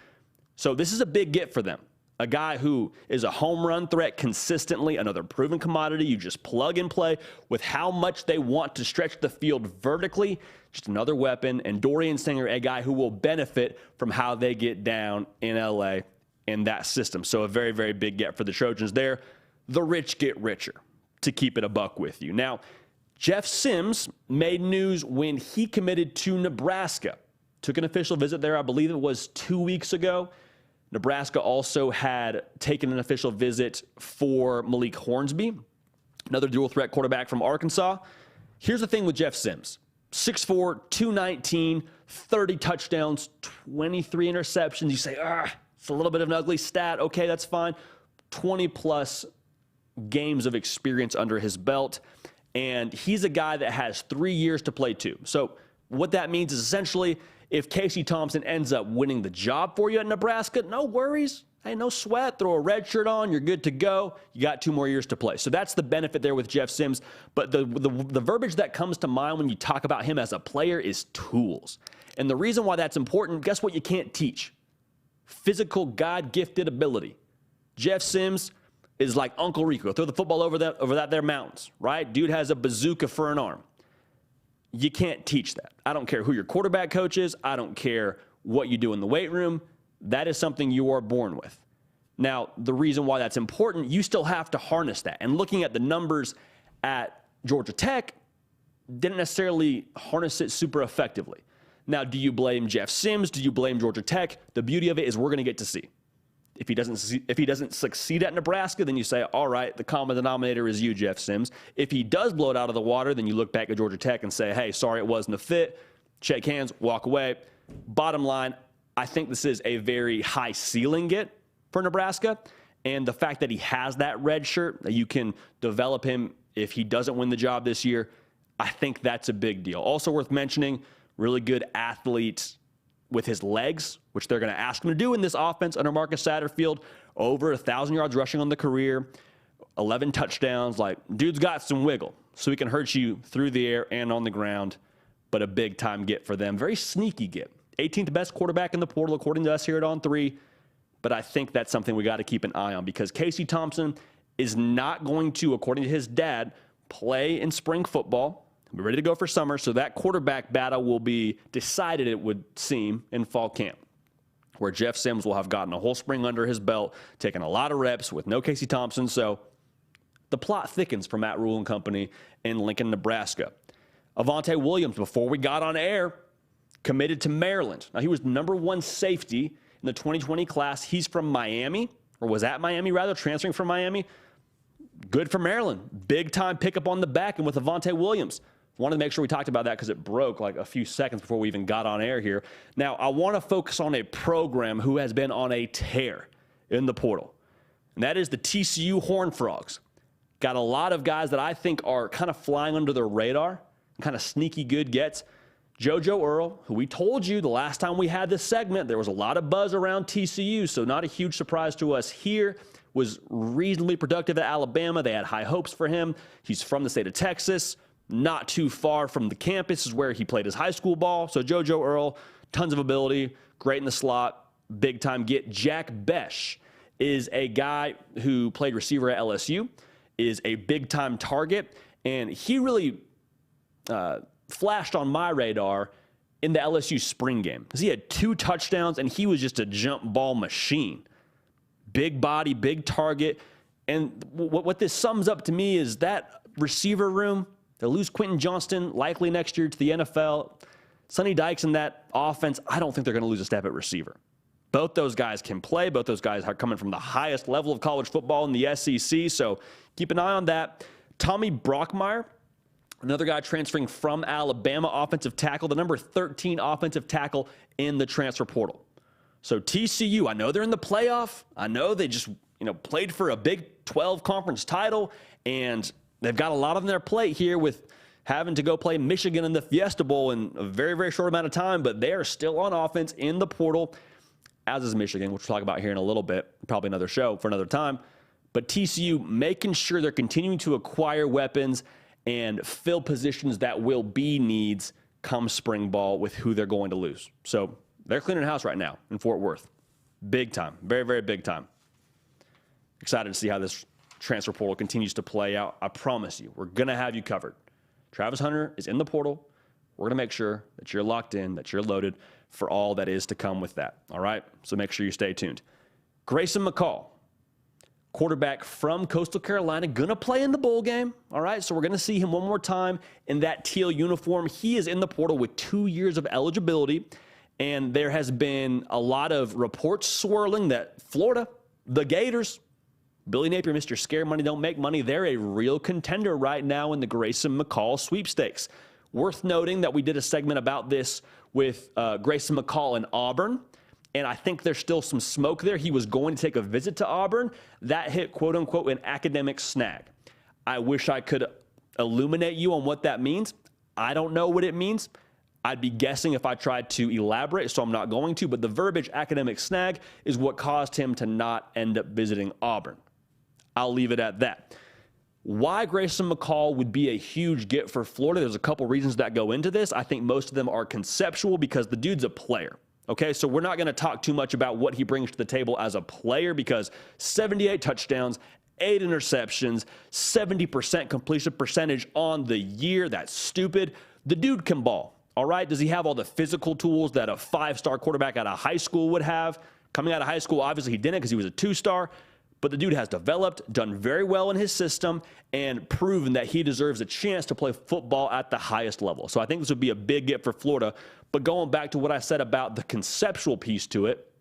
So this is a big get for them. A guy who is a home run threat consistently, another proven commodity. You just plug and play with how much they want to stretch the field vertically. Just another weapon. And Dorian Singer, a guy who will benefit from how they get down in LA in that system. So a very, very big get for the Trojans there. The rich get richer, to keep it a buck with you. Now, Jeff Sims made news when he committed to Nebraska. Took an official visit there, I believe it was 2 weeks ago. Nebraska also had taken an official visit for Malik Hornsby, another dual-threat quarterback from Arkansas. Here's the thing with Jeff Sims. 6'4", 219, 30 touchdowns, 23 interceptions. You say, it's a little bit of an ugly stat. Okay, that's fine. 20-plus games of experience under his belt. And he's a guy that has 3 years to play too. So what that means is essentially, if Casey Thompson ends up winning the job for you at Nebraska, no worries. Hey, no sweat. Throw a red shirt on. You're good to go. You got 2 more years to play. So that's the benefit there with Jeff Sims. But the verbiage that comes to mind when you talk about him as a player is tools. And the reason why that's important, guess what you can't teach? Physical, God-gifted ability. Jeff Sims is like Uncle Rico. Throw the football over that there mountains, right? Dude has a bazooka for an arm. You can't teach that. I don't care who your quarterback coach is. I don't care what you do in the weight room. That is something you are born with. Now, the reason why that's important, you still have to harness that. And looking at the numbers at Georgia Tech, didn't necessarily harness it super effectively. Now, do you blame Jeff Sims? Do you blame Georgia Tech? The beauty of it is we're going to get to see. If he doesn't succeed at Nebraska, then you say, all right, the common denominator is you, Jeff Sims. If he does blow it out of the water, then you look back at Georgia Tech and say, hey, sorry, it wasn't a fit. Shake hands, walk away. Bottom line, I think this is a very high ceiling get for Nebraska. And the fact that he has that red shirt, that you can develop him if he doesn't win the job this year, I think that's a big deal. Also worth mentioning, really good athlete with his legs, which they're going to ask him to do in this offense under Marcus Satterfield. Over 1,000 yards rushing on the career, 11 touchdowns. Like, dude's got some wiggle, so he can hurt you through the air and on the ground, but a big-time get for them. Very sneaky get. 18th best quarterback in the portal, according to us here at On 3, but I think that's something we got to keep an eye on because Casey Thompson is not going to, according to his dad, play in spring football. We're ready to go for summer, so that quarterback battle will be decided, it would seem, in fall camp, where Jeff Sims will have gotten a whole spring under his belt, taken a lot of reps with no Casey Thompson. So the plot thickens for Matt Rule and company in Lincoln, Nebraska. Avante Williams, before we got on air, committed to Maryland. Now, he was #1 safety in the 2020 class. He's from Miami, or was at Miami, rather, transferring from Miami. Good for Maryland. Big-time pickup on the back and with Avante Williams. Wanted to make sure we talked about that because it broke like a few seconds before we even got on air here. Now, I want to focus on a program who has been on a tear in the portal, and that is the TCU Horned Frogs. Got a lot of guys that I think are kind of flying under the radar, kind of sneaky good gets. JoJo Earl, who we told you the last time we had this segment, there was a lot of buzz around TCU, so not a huge surprise to us here. Was reasonably productive at Alabama. They had high hopes for him. He's from the state of Texas, not too far from the campus is where he played his high school ball. So JoJo Earl, tons of ability, great in the slot, big-time get. Jack Besh is a guy who played receiver at LSU, is a big-time target, and he really flashed on my radar in the LSU spring game because he had 2 touchdowns, and he was just a jump ball machine. Big body, big target, and what this sums up to me is that receiver room, they'll lose Quentin Johnston likely next year to the NFL. Sonny Dykes in that offense, I don't think they're going to lose a step at receiver. Both those guys can play. Both those guys are coming from the highest level of college football in the SEC, so keep an eye on that. Tommy Brockmeyer, another guy transferring from Alabama, offensive tackle, the number 13 offensive tackle in the transfer portal. So TCU, I know they're in the playoff. I know they just played for a Big 12 conference title, and they've got a lot on their plate here with having to go play Michigan in the Fiesta Bowl in a very, very short amount of time, but they are still on offense in the portal, as is Michigan, which we'll talk about here in a little bit, probably another show for another time. But TCU making sure they're continuing to acquire weapons and fill positions that will be needs come spring ball with who they're going to lose. So they're cleaning house right now in Fort Worth. Big time. Very, very big time. Excited to see how this transfer portal continues to play out. I promise you, we're going to have you covered. Travis Hunter is in the portal. We're going to make sure that you're locked in, that you're loaded for all that is to come with that. All right? So make sure you stay tuned. Grayson McCall, quarterback from Coastal Carolina, going to play in the bowl game. All right? So we're going to see him one more time in that teal uniform. He is in the portal with 2 years of eligibility. And there has been a lot of reports swirling that Florida, the Gators, Billy Napier, Mr. Scare Money Don't Make Money, they're a real contender right now in the Grayson McCall sweepstakes. Worth noting that we did a segment about this with Grayson McCall in Auburn, and I think there's still some smoke there. He was going to take a visit to Auburn. That hit, quote-unquote, an academic snag. I wish I could illuminate you on what that means. I don't know what it means. I'd be guessing if I tried to elaborate, so I'm not going to, but the verbiage academic snag is what caused him to not end up visiting Auburn. I'll leave it at that. Why Grayson McCall would be a huge get for Florida, there's a couple reasons that go into this. I think most of them are conceptual because the dude's a player. Okay, so we're not going to talk too much about what he brings to the table as a player because 78 touchdowns, 8 interceptions, 70% completion percentage on the year. That's stupid. The dude can ball. All right, does he have all the physical tools that a 5-star quarterback out of high school would have? Coming out of high school, obviously he didn't because he was a 2-star. But the dude has developed, done very well in his system, and proven that he deserves a chance to play football at the highest level. So I think this would be a big get for Florida. But going back to what I said about the conceptual piece to it,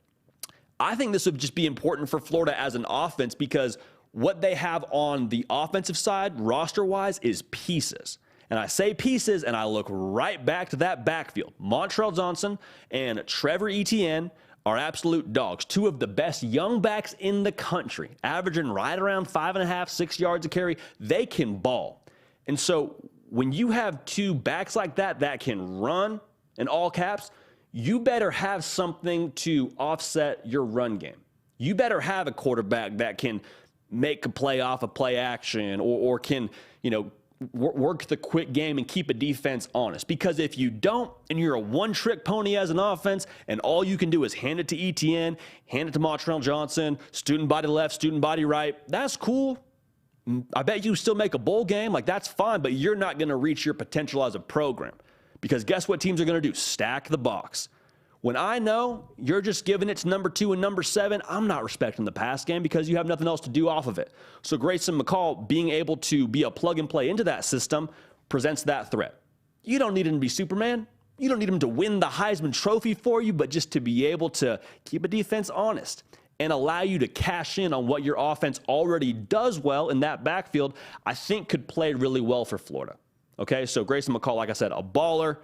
I think this would just be important for Florida as an offense because what they have on the offensive side, roster-wise, is pieces. And I say pieces, and I look right back to that backfield. Montrell Johnson and Trevor Etienne are absolute dogs. 2 of the best young backs in the country, averaging right around 5.5, 6 yards a carry. They can ball. And so when you have 2 backs like that that can run in all caps, you better have something to offset your run game. You better have a quarterback that can make a play off of play action or can, work the quick game and keep a defense honest. Because if you don't, and you're a one-trick pony as an offense, and all you can do is hand it to Etienne, hand it to Montrell Johnson, student body left, student body right, that's cool. I bet you still make a bowl game. Like, that's fine, but you're not going to reach your potential as a program. Because guess what teams are going to do? Stack the box. When I know you're just giving it to number 2 and number 7, I'm not respecting the pass game because you have nothing else to do off of it. So Grayson McCall being able to be a plug and play into that system presents that threat. You don't need him to be Superman. You don't need him to win the Heisman Trophy for you, but just to be able to keep a defense honest and allow you to cash in on what your offense already does well in that backfield, I think could play really well for Florida. Okay, so Grayson McCall, like I said, a baller,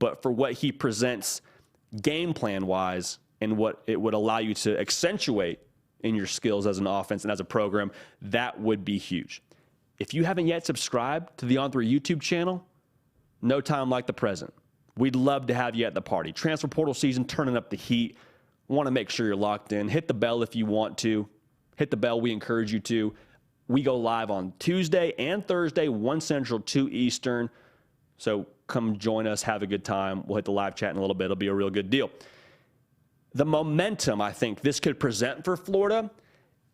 but for what he presents game plan wise and what it would allow you to accentuate in your skills as an offense and as a program, that would be huge. If you haven't yet subscribed to the On3 YouTube channel, no time like the present. We'd love to have you at the party. Transfer portal season, turning up the heat. Want to make sure you're locked in. Hit the bell if you want to. Hit the bell, we encourage you to. We go live on Tuesday and Thursday, 1 Central, 2 Eastern. So come join us, have a good time. We'll hit the live chat in a little bit. It'll be a real good deal. The momentum I think this could present for Florida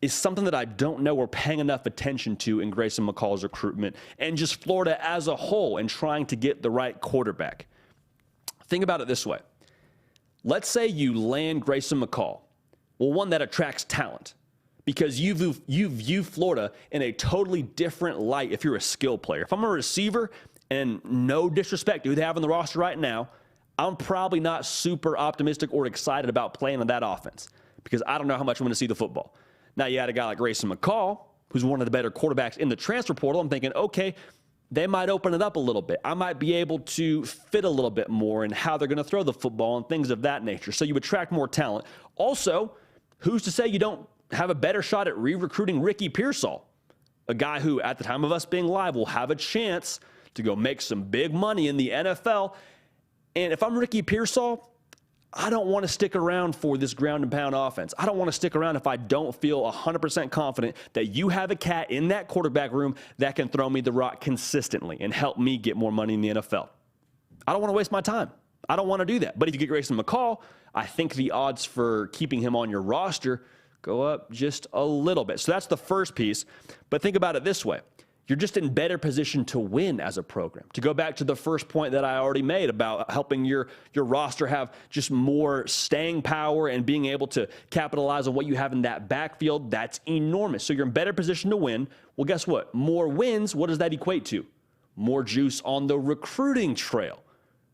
is something that I don't know we're paying enough attention to in Grayson McCall's recruitment and just Florida as a whole and trying to get the right quarterback. Think about it this way. Let's say you land Grayson McCall. Well, one that attracts talent because you view Florida in a totally different light if you're a skill player. If I'm a receiver, and no disrespect to who they have on the roster right now, I'm probably not super optimistic or excited about playing on that offense because I don't know how much I'm going to see the football. Now, you had a guy like Grayson McCall, who's one of the better quarterbacks in the transfer portal. I'm thinking, okay, they might open it up a little bit. I might be able to fit a little bit more in how they're going to throw the football and things of that nature. So you attract more talent. Also, who's to say you don't have a better shot at re-recruiting Ricky Pearsall, a guy who, at the time of us being live, will have a chance to go make some big money in the NFL. And if I'm Ricky Pearsall, I don't want to stick around for this ground and pound offense. I don't want to stick around if I don't feel 100% confident that you have a cat in that quarterback room that can throw me the rock consistently and help me get more money in the NFL. I don't want to waste my time. I don't want to do that. But if you get Grayson McCall, I think the odds for keeping him on your roster go up just a little bit. So that's the first piece. But think about it this way. You're just in better position to win as a program. To go back to the first point that I already made about helping your roster have just more staying power and being able to capitalize on what you have in that backfield, that's enormous. So you're in better position to win. Well, guess what? More wins, what does that equate to? More juice on the recruiting trail.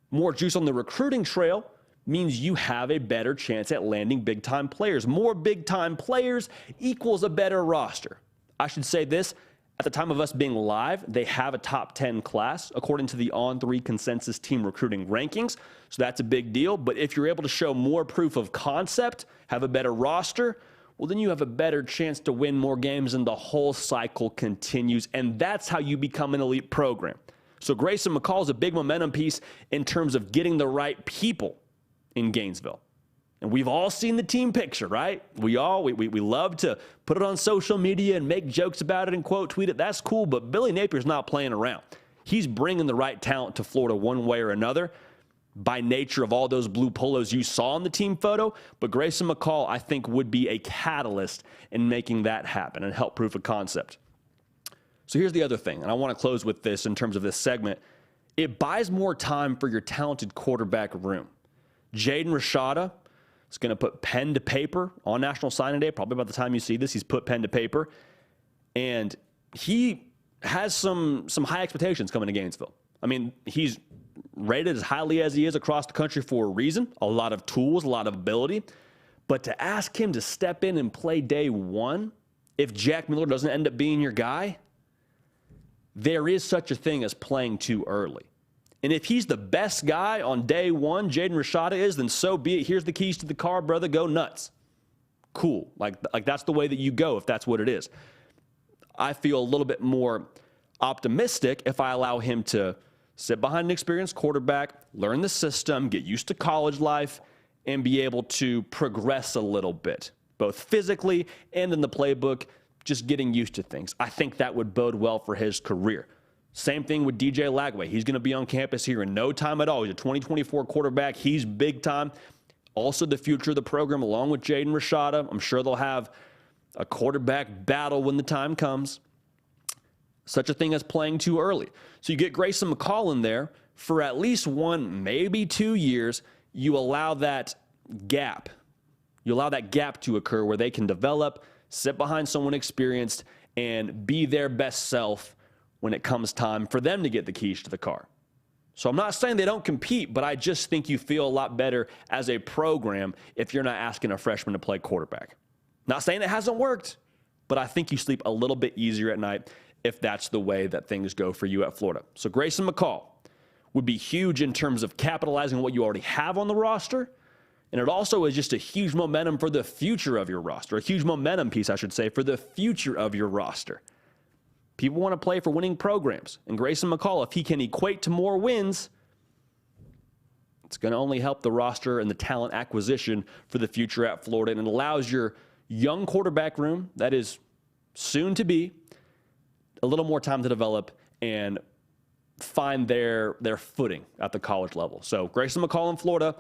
More juice on the recruiting trail means you have a better chance at landing big-time players. More big-time players equals a better roster. I should say this. At the time of us being live, they have a top 10 class according to the On3 consensus team recruiting rankings. So that's a big deal. But if you're able to show more proof of concept, have a better roster, well, then you have a better chance to win more games and the whole cycle continues. And that's how you become an elite program. So Grayson McCall is a big momentum piece in terms of getting the right people in Gainesville. And we've all seen the team picture, right? We love to put it on social media and make jokes about it and quote tweet it. That's cool, but Billy Napier's not playing around. He's bringing the right talent to Florida one way or another by nature of all those blue polos you saw in the team photo. But Grayson McCall, I think, would be a catalyst in making that happen and help proof of concept. So here's the other thing, and I want to close with this in terms of this segment. It buys more time for your talented quarterback room. Jaden Rashada is going to put pen to paper on National Signing Day. Probably by the time you see this, he's put pen to paper. And he has some high expectations coming to Gainesville. I mean, he's rated as highly as he is across the country for a reason. A lot of tools, a lot of ability. But to ask him to step in and play day one, if Jack Miller doesn't end up being your guy, there is such a thing as playing too early. And if he's the best guy on day one, Jaden Rashada is, then so be it. Here's the keys to the car, brother. Go nuts. Cool. Like that's the way that you go if that's what it is. I feel a little bit more optimistic if I allow him to sit behind an experienced quarterback, learn the system, get used to college life, and be able to progress a little bit, both physically and in the playbook, just getting used to things. I think that would bode well for his career. Same thing with DJ Lagway. He's going to be on campus here in no time at all. He's a 2024 quarterback. He's big time. Also the future of the program along with Jaden Rashada. I'm sure they'll have a quarterback battle when the time comes. such a thing as playing too early. So you get Grayson McCall in there for at least 1, maybe 2 years. You allow that gap. You allow that gap to occur where they can develop, sit behind someone experienced, and be their best self when it comes time for them to get the keys to the car. So I'm not saying they don't compete, but I just think you feel a lot better as a program if you're not asking a freshman to play quarterback. Not saying it hasn't worked, but I think you sleep a little bit easier at night if that's the way that things go for you at Florida. So Grayson McCall would be huge in terms of capitalizing on what you already have on the roster. And it also is just a huge momentum for the future of your roster, a huge momentum piece, I should say, for the future of your roster. People want to play for winning programs. And Grayson McCall, if he can equate to more wins, it's going to only help the roster and the talent acquisition for the future at Florida. And it allows your young quarterback room, that is soon to be, a little more time to develop and find their footing at the college level. So Grayson McCall in Florida,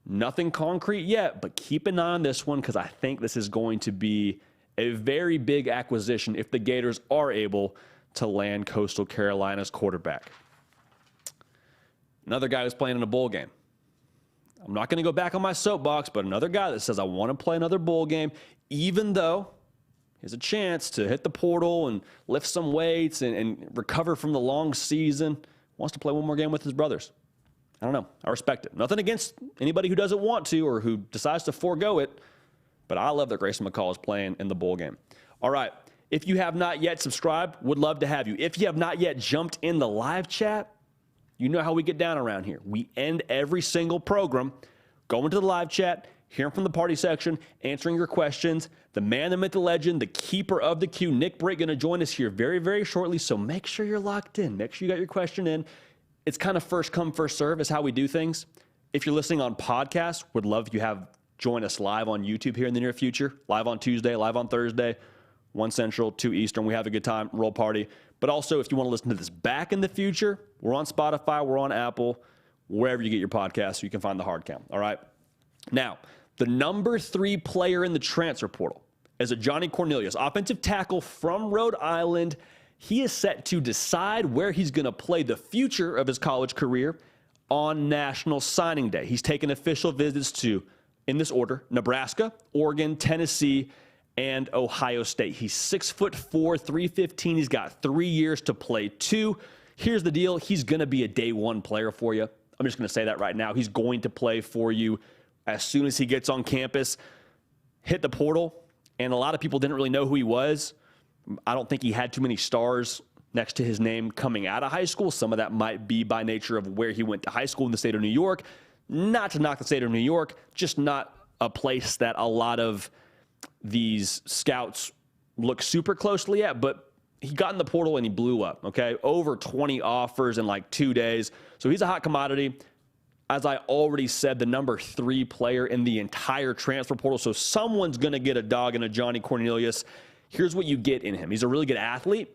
nothing concrete yet, but keep an eye on this one because I think this is going to be a very big acquisition if the Gators are able to land Coastal Carolina's quarterback. Another guy who's playing in a bowl game. I'm not going to go back on my soapbox, but another guy that says, I want to play another bowl game, even though he has a chance to hit the portal and lift some weights and recover from the long season, wants to play one more game with his brothers. I don't know. I respect it. Nothing against anybody who doesn't want to or who decides to forego it, but I love that Grayson McCall is playing in the bowl game. All right. If you have not yet subscribed, would love to have you. If you have not yet jumped in the live chat, you know how we get down around here. We end every single program going to the live chat, hearing from the party section, answering your questions. The man, the myth, the legend, the keeper of the queue, Nick Britt, going to join us here very, very shortly. So make sure you're locked in. Make sure you got your question in. It's kind of first come, first serve is how we do things. If you're listening on podcast, would love if you have join us live on YouTube here in the near future. Live on Tuesday, live on Thursday, 1 Central, 2 Eastern. We have a good time, roll party. But also, if you want to listen to this back in the future, we're on Spotify, we're on Apple, wherever you get your podcasts, so you can find the hard count. All right. Now, the number 3 player in the transfer portal is Ajani Cornelius, offensive tackle from Rhode Island. He is set to decide where he's going to play the future of his college career on National Signing Day. He's taken official visits to, in this order, Nebraska, Oregon, Tennessee, and Ohio State. He's 6'4", 315. He's got 3 years to play 2. Here's the deal. He's going to be a day one player for you. I'm just going to say that right now. He's going to play for you as soon as he gets on campus. Hit the portal, and a lot of people didn't really know who he was. I don't think he had too many stars next to his name coming out of high school. Some of that might be by nature of where he went to high school in the state of New York. Not to knock the state of New York, just not a place that a lot of these scouts look super closely at, but he got in the portal and he blew up, okay? Over 20 offers in like 2 days. So he's a hot commodity. As I already said, the number 3 player in the entire transfer portal. So someone's going to get a dog in Ajani Cornelius. Here's what you get in him. He's a really good athlete,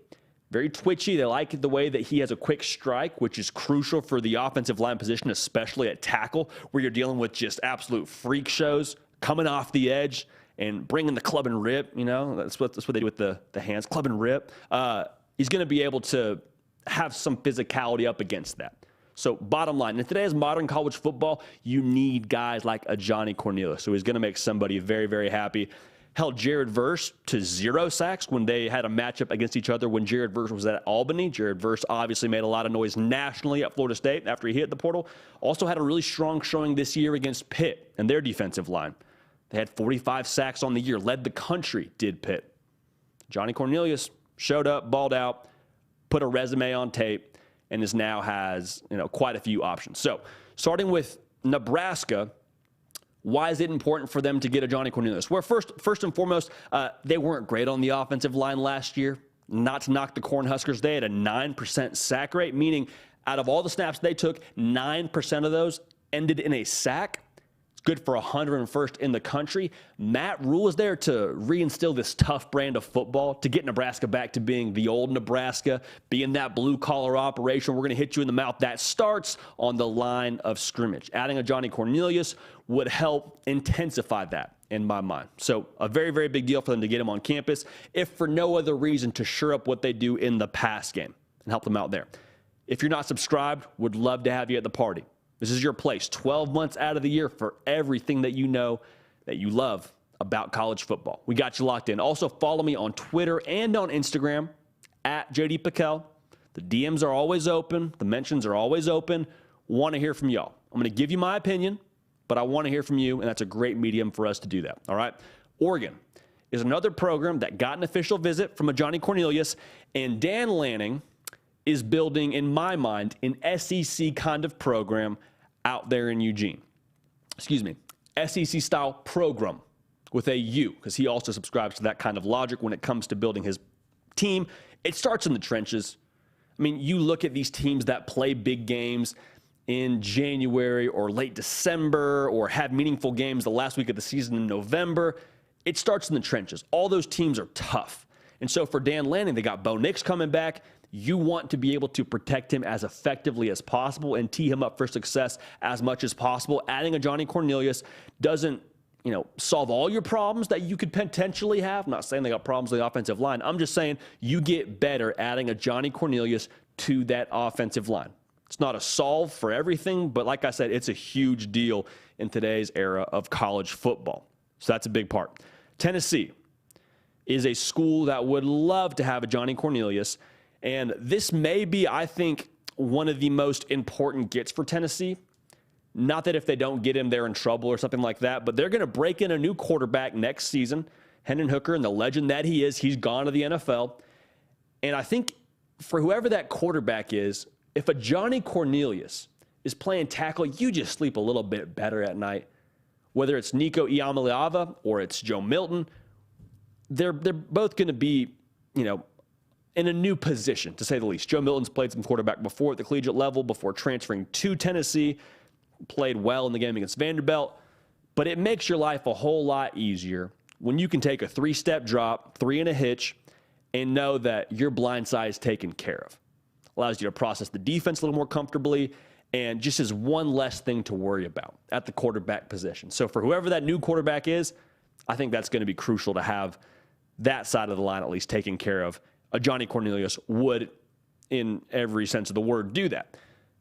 very twitchy. They like the way that he has a quick strike, which is crucial for the offensive line position, especially at tackle, where you're dealing with just absolute freak shows coming off the edge and bringing the club and rip. You know, that's what they do with the hands, club and rip. He's going to be able to have some physicality up against that. So bottom line, in today's modern college football, you need guys like Ajani Cornelius. So he's going to make somebody very, very happy. Held Jared Verse to 0 sacks when they had a matchup against each other when Jared Verse was at Albany. Jared Verse obviously made a lot of noise nationally at Florida State after he hit the portal. Also had a really strong showing this year against Pitt and their defensive line. They had 45 sacks on the year, led the country, did Pitt. Ajani Cornelius showed up, balled out, put a resume on tape, and now has quite a few options. So starting with Nebraska, why is it important for them to get Ajani Cornelius? Well, first and foremost, they weren't great on the offensive line last year. Not to knock the Cornhuskers, they had a 9% sack rate, meaning out of all the snaps they took, 9% of those ended in a sack. It's good for 101st in the country. Matt Rule is there to reinstill this tough brand of football, to get Nebraska back to being the old Nebraska, being that blue-collar operation. We're going to hit you in the mouth. That starts on the line of scrimmage. Adding Ajani Cornelius would help intensify that. in my mind. So a very, very big deal for them to get him on campus, if for no other reason to shore up what they do in the pass game and help them out there. If you're not subscribed, would love to have you at the party. This is your place 12 months out of the year for everything that you know that you love about college football. We got you locked in. Also, follow me on Twitter and on Instagram at J.D. PicKell. The DMs are always open. The mentions are always open. Want to hear from y'all. I'm going to give you my opinion, but I want to hear from you, and that's a great medium for us to do that. All right? Oregon is another program that got an official visit from Ajani Cornelius, and Dan Lanning is building, in my mind, an SEC kind of program out there in Eugene. Excuse me, SEC-style program with a U, because he also subscribes to that kind of logic when it comes to building his team. It starts in the trenches. I mean, you look at these teams that play big games in January or late December or have meaningful games the last week of the season in November. It starts in the trenches. All those teams are tough. And so for Dan Lanning, they got Bo Nix coming back. You want to be able to protect him as effectively as possible and tee him up for success as much as possible. Adding Ajani Cornelius doesn't, solve all your problems that you could potentially have. I'm not saying they got problems with the offensive line. I'm just saying you get better adding Ajani Cornelius to that offensive line. It's not a solve for everything, but like I said, it's a huge deal in today's era of college football. So that's a big part. Tennessee is a school that would love to have Ajani Cornelius, and this may be, I think, one of the most important gets for Tennessee. Not that if they don't get him, they're in trouble or something like that, but they're going to break in a new quarterback next season. Hendon Hooker, and the legend that he is, he's gone to the NFL. And I think for whoever that quarterback is, if Ajani Cornelius is playing tackle, you just sleep a little bit better at night. Whether it's Nico Iamaleava or it's Joe Milton, they're both going to be, in a new position, to say the least. Joe Milton's played some quarterback before at the collegiate level, before transferring to Tennessee, played well in the game against Vanderbilt, but it makes your life a whole lot easier when you can take a 3-step drop, 3 and a hitch, and know that your blind side is taken care of. Allows you to process the defense a little more comfortably, and just is one less thing to worry about at the quarterback position. So for whoever that new quarterback is, I think that's going to be crucial to have that side of the line at least taken care of. Ajani Cornelius would, in every sense of the word, do that.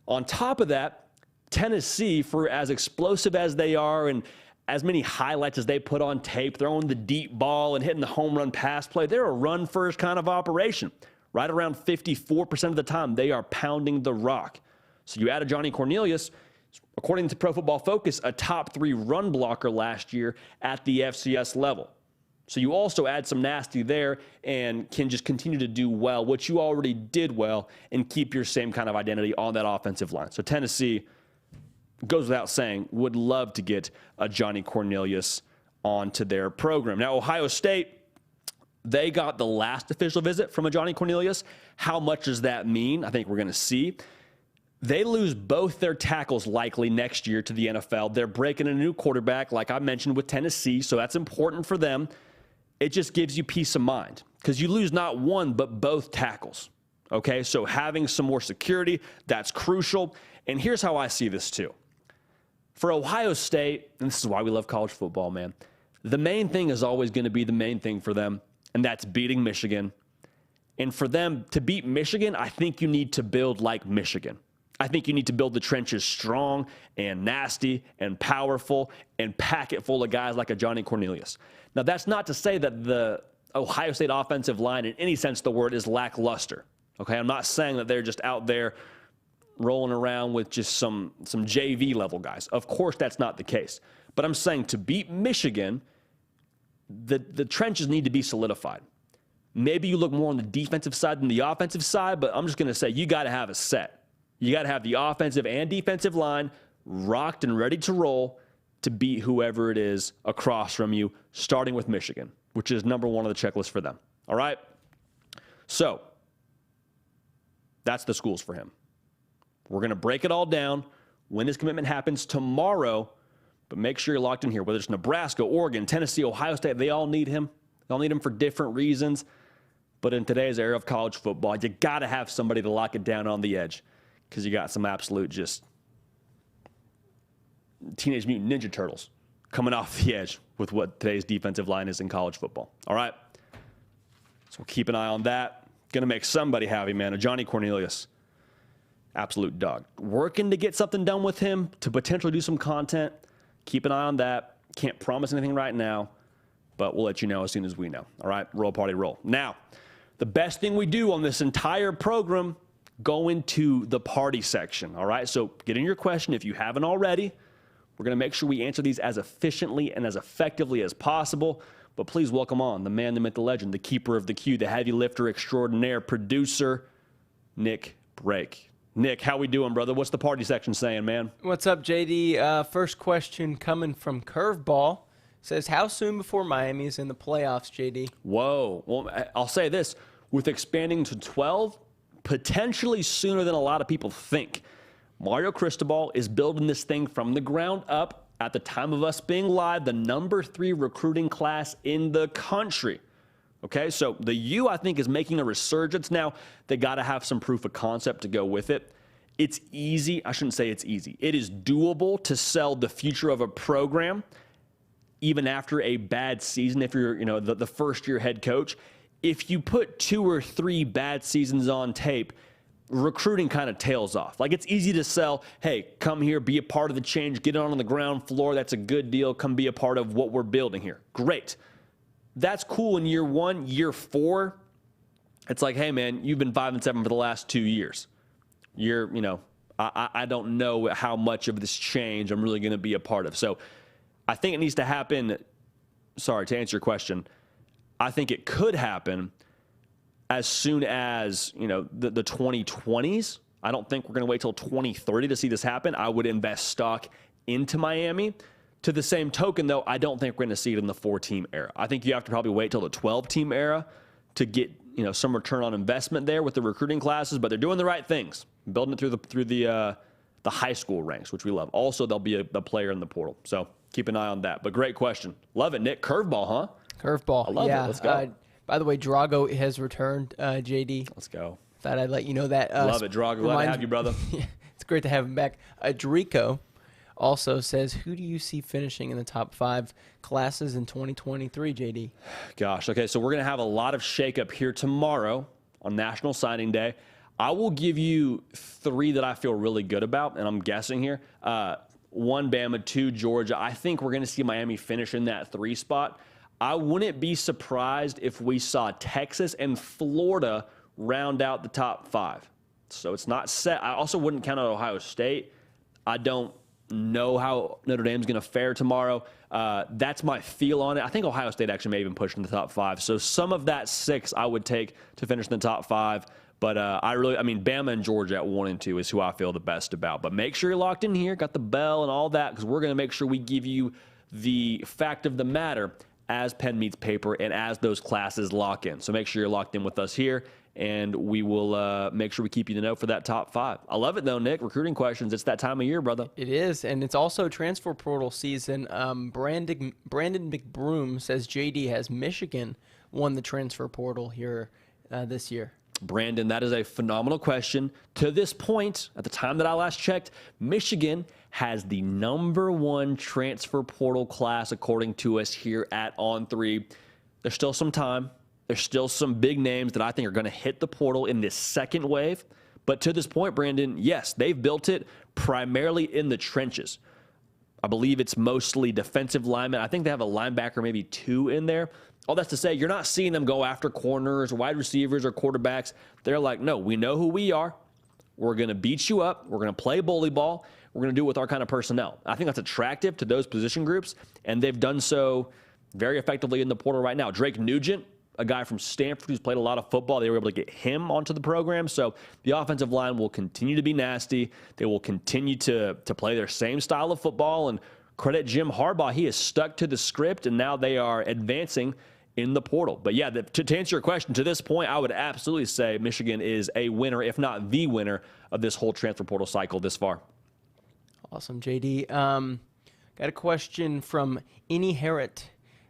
On top of that, Tennessee, for as explosive as they are and as many highlights as they put on tape, throwing the deep ball and hitting the home run pass play, they're a run-first kind of operation. Right around 54% of the time, they are pounding the rock. So you add Ajani Cornelius, according to Pro Football Focus, a top 3 run blocker last year at the FCS level. So you also add some nasty there and can just continue to do well, what you already did well, and keep your same kind of identity on that offensive line. So Tennessee, goes without saying, would love to get Ajani Cornelius onto their program. Now, Ohio State, they got the last official visit from Ajani Cornelius. How much does that mean? I think we're going to see. They lose both their tackles likely next year to the NFL. They're breaking a new quarterback, like I mentioned, with Tennessee, so that's important for them. It just gives you peace of mind because you lose not one but both tackles. Okay, so having some more security, that's crucial. And here's how I see this too. For Ohio State, and this is why we love college football, man, the main thing is always going to be the main thing for them, and that's beating Michigan. And for them to beat Michigan, I think you need to build like Michigan. I think you need to build the trenches strong and nasty and powerful and pack it full of guys like Ajani Cornelius. Now, that's not to say that the Ohio State offensive line, in any sense of the word, is lackluster. Okay, I'm not saying that they're just out there rolling around with just some JV level guys. Of course, that's not the case. But I'm saying to beat Michigan, the trenches need to be solidified. Maybe you look more on the defensive side than the offensive side, but I'm just going to say you got to have a set. You got to have the offensive and defensive line rocked and ready to roll to beat whoever it is across from you, starting with Michigan, which is number 1 on the checklist for them. All right? So that's the schools for him. We're going to break it all down when his commitment happens tomorrow, but make sure you're locked in here. Whether it's Nebraska, Oregon, Tennessee, Ohio State, they all need him. They all need him for different reasons. But in today's era of college football, you got to have somebody to lock it down on the edge because you got some absolute just Teenage Mutant Ninja Turtles coming off the edge with what today's defensive line is in college football. All right. So we'll keep an eye on that. Going to make somebody happy, man. Ajani Cornelius, absolute dog. Working to get something done with him to potentially do some content. Keep an eye on that. Can't promise anything right now, but we'll let you know as soon as we know. All right, roll party roll. Now, the best thing we do on this entire program, go into the party section. All right, so get in your question if you haven't already. We're going to make sure we answer these as efficiently and as effectively as possible. But please welcome on the man, the myth, the legend, the keeper of the queue, the heavy lifter extraordinaire, producer, Nick Brake. Nick, how we doing, brother? What's the party section saying, man? What's up, JD? First question coming from Curveball. Says, how soon before Miami is in the playoffs, JD? Whoa. Well, I'll say this. With expanding to 12, potentially sooner than a lot of people think. Mario Cristobal is building this thing from the ground up. At the time of us being live, the number 3 recruiting class in the country. Okay, so the U, I think, is making a resurgence now. They got to have some proof of concept to go with it. It's easy. I shouldn't say it's easy. It is doable to sell the future of a program even after a bad season if you're, the first-year head coach. If you put 2 or 3 bad seasons on tape, recruiting kind of tails off. Like, it's easy to sell, hey, come here, be a part of the change, get on the ground floor. That's a good deal. Come be a part of what we're building here. Great. That's cool in year 1. Year 4, it's like, hey, man, you've been 5-7 for the last 2 years. I don't know how much of this change I'm really going to be a part of. So I think it needs to happen. Sorry, to answer your question, I think it could happen as soon as, the 2020s. I don't think we're going to wait till 2030 to see this happen. I would invest stock into Miami. To the same token, though, I don't think we're going to see it in the 4-team era. I think you have to probably wait till the 12-team era to get, some return on investment there with the recruiting classes, but they're doing the right things, building it through the high school ranks, which we love. Also, there'll be a player in the portal. So keep an eye on that. But great question. Love it, Nick. Curveball, huh? Curveball. I love it. Let's go. By the way, Drago has returned, JD. Let's go. Thought I'd let you know that. Love it, Drago. Glad to have you, brother. It's great to have him back. Drico also says, who do you see finishing in the top 5 classes in 2023, JD? Gosh, okay, so we're going to have a lot of shakeup here tomorrow on National Signing Day. I will give you 3 that I feel really good about, and I'm guessing here. 1, Bama, 2, Georgia. I think we're going to see Miami finish in that 3 spot. I wouldn't be surprised if we saw Texas and Florida round out the top 5. So it's not set. I also wouldn't count out Ohio State. I don't know how Notre Dame's going to fare tomorrow. That's my feel on it. I think Ohio State actually may even push in the top 5. So some of that 6 I would take to finish in the top 5. But Bama and Georgia at 1 and 2 is who I feel the best about. But make sure you're locked in here, got the bell and all that, because we're going to make sure we give you the fact of the matter as pen meets paper and as those classes lock in. So make sure you're locked in with us here, and we will make sure we keep you in the know for that top 5. I love it, though, Nick. Recruiting questions. It's that time of year, brother. It is, and it's also transfer portal season. Brandon McBroom says JD has Michigan won the transfer portal here this year. Brandon, that is a phenomenal question. To this point, at the time that I last checked, Michigan has the number 1 transfer portal class, according to us here at On3. There's still some time. There's still some big names that I think are going to hit the portal in this second wave. But to this point, Brandon, yes, they've built it primarily in the trenches. I believe it's mostly defensive linemen. I think they have a linebacker, maybe 2 in there. All that's to say, you're not seeing them go after corners, or wide receivers, or quarterbacks. They're like, no, we know who we are. We're going to beat you up. We're going to play bully ball. We're going to do it with our kind of personnel. I think that's attractive to those position groups, and they've done so very effectively in the portal right now. Drake Nugent, a guy from Stanford who's played a lot of football, they were able to get him onto the program. So the offensive line will continue to be nasty. They will continue to play their same style of football, and credit Jim Harbaugh. He is stuck to the script, and now they are advancing in the portal. But yeah, to answer your question, to this point, I would absolutely say Michigan is a winner, if not the winner, of this whole transfer portal cycle this far. Awesome, JD. Got a question from Innie Harrett.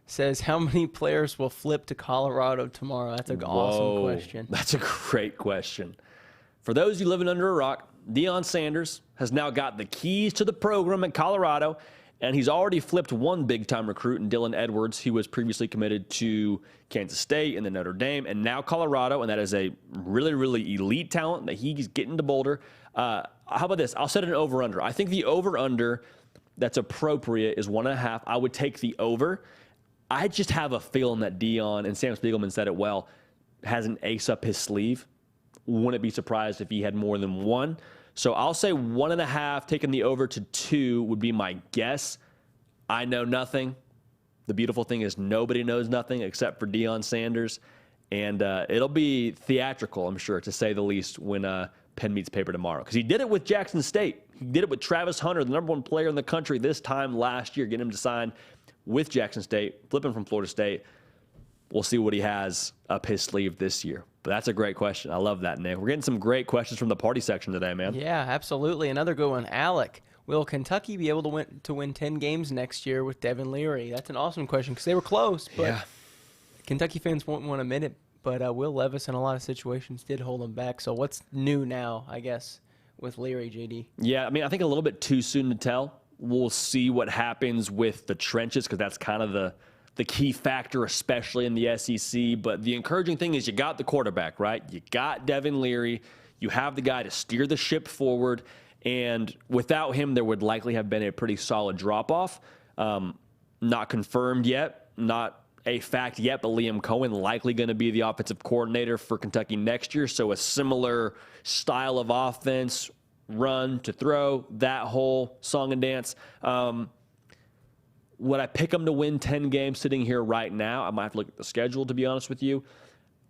Says, how many players will flip to Colorado tomorrow? That's an awesome question. That's a great question. For those of you living under a rock, Deion Sanders has now got the keys to the program at Colorado, And he's already flipped one big-time recruit in Dylan Edwards. He was previously committed to Kansas State and then Notre Dame and now Colorado, and that is a really, really elite talent that he's getting to Boulder. How about this? I'll set an over-under. I think the over-under that's appropriate is 1.5. I would take the over. I just have a feeling that Dion, and Sam Spiegelman said it well, has an ace up his sleeve. Wouldn't be surprised if he had more than one. So I'll say 1.5, taking the over to 2 would be my guess. I know nothing. The beautiful thing is nobody knows nothing except for Deion Sanders. And it'll be theatrical, I'm sure, to say the least, when pen meets paper tomorrow. Because he did it with Jackson State. He did it with Travis Hunter, the #1 player in the country this time last year, getting him to sign with Jackson State, flipping from Florida State. We'll see what he has up his sleeve this year. But that's a great question. I love that, Nick. We're getting some great questions from the party section today, man. Yeah, absolutely. Another good one. Alec, will Kentucky be able to win 10 games next year with Devin Leary? That's an awesome question because they were close, but Yeah. Kentucky fans won't want to admit it. But Will Levis, in a lot of situations, did hold them back. So what's new now, I guess, with Leary, JD? Yeah, I mean, I think a little bit too soon to tell. We'll see what happens with the trenches because that's kind of the key factor, especially in the SEC. But the encouraging thing is you got the quarterback, right? You got Devin Leary. You have the guy to steer the ship forward. And without him, there would likely have been a pretty solid drop-off. Not confirmed yet, not a fact yet, but Liam Cohen likely going to be the offensive coordinator for Kentucky next year. So a similar style of offense, run to throw, that whole song and dance. Would I pick them to win 10 games sitting here right now? I might have to look at the schedule, to be honest with you.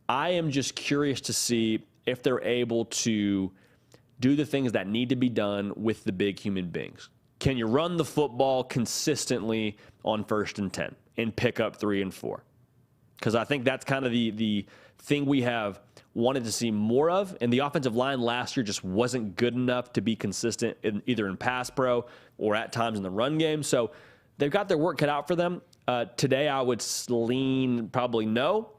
I am just curious to see if they're able to do the things that need to be done with the big human beings. Can you run the football consistently on 1st and 10 and pick up 3 and 4? Because I think that's kind of the thing we have wanted to see more of. And the offensive line last year just wasn't good enough to be consistent either in pass pro or at times in the run game. So they've got their work cut out for them. Today, I would lean probably no,